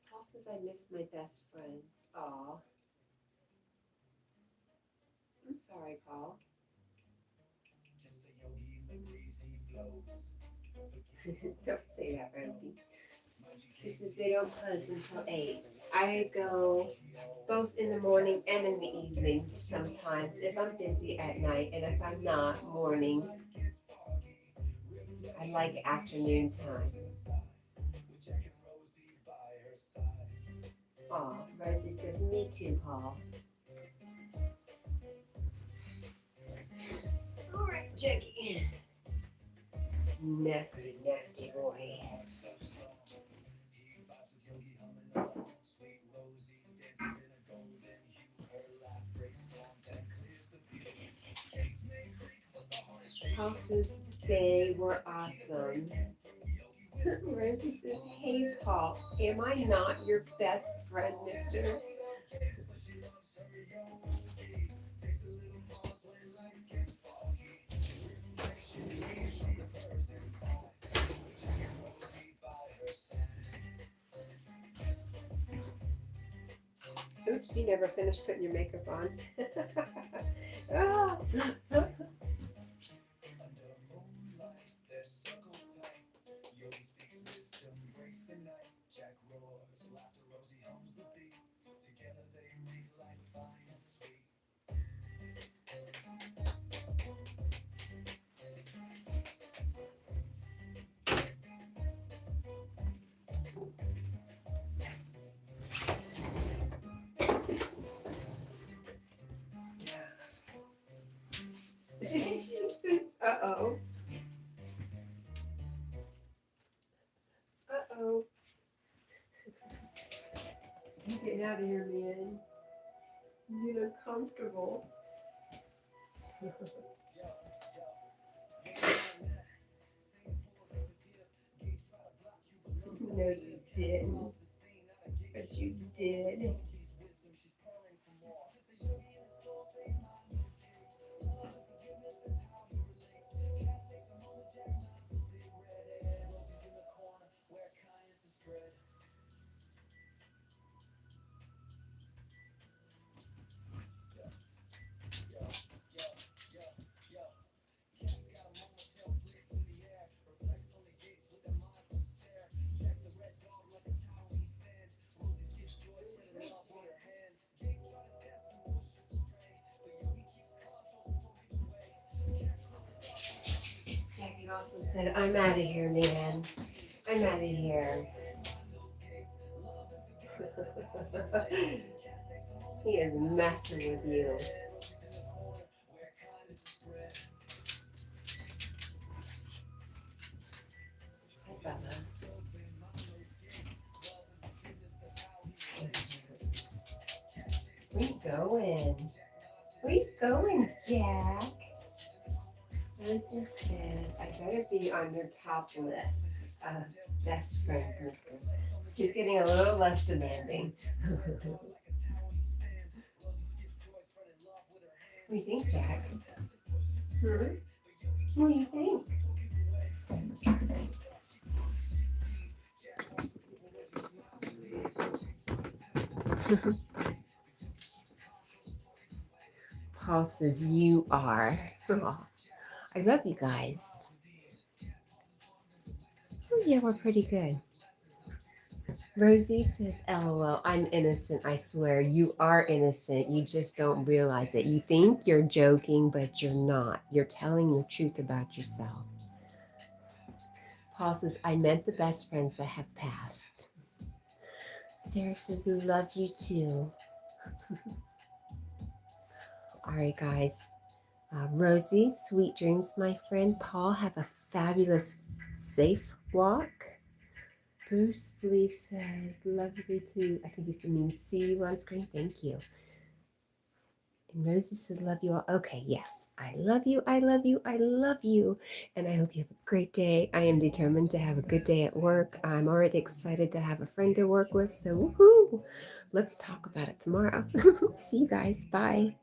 Paul says I miss my best friends. Aw. I'm sorry, Paul. Don't say that, Rosie. She says they don't close until 8. I go both in the morning and in the evening sometimes if I'm busy at night, and if I'm not, morning. I like afternoon time. Aw, Rosie says, me too, Paul. All right, Jackie. Nasty, nasty boy. Paul says they were awesome. Rosie says, hey, Paul, am I not your best friend, mister? Oops, you never finished putting your makeup on. Ah. She says, uh-oh. Uh-oh. I'm getting out of here, man. I'm getting uncomfortable. No, you didn't. But you did. Jackie also said, I'm out of here, man. I'm out of here. He is messing with you. Hi, Bella. Where you going? Where you going, Jack? Rosie says, I better be on your top list of best friends, mister. She's getting a little less demanding. What do you think, Jack? What do you think? Paul says, you are. Oh, I love you guys. Oh, yeah, we're pretty good. Rosie says, LOL, I'm innocent, I swear. You are innocent. You just don't realize it. You think you're joking, but you're not. You're telling the truth about yourself. Paul says, I meant the best friends that have passed. Sarah says, love you too. All right, guys. Rosie, sweet dreams, my friend. Paul, have a fabulous, safe walk. Bruce Lee says, love you too. I think you mean see you on screen. Thank you. And Rosie says, love you all. Okay, yes. I love you. I love you. I love you. And I hope you have a great day. I am determined to have a good day at work. I'm already excited to have a friend to work with. So, woohoo! Let's talk about it tomorrow. See you guys. Bye.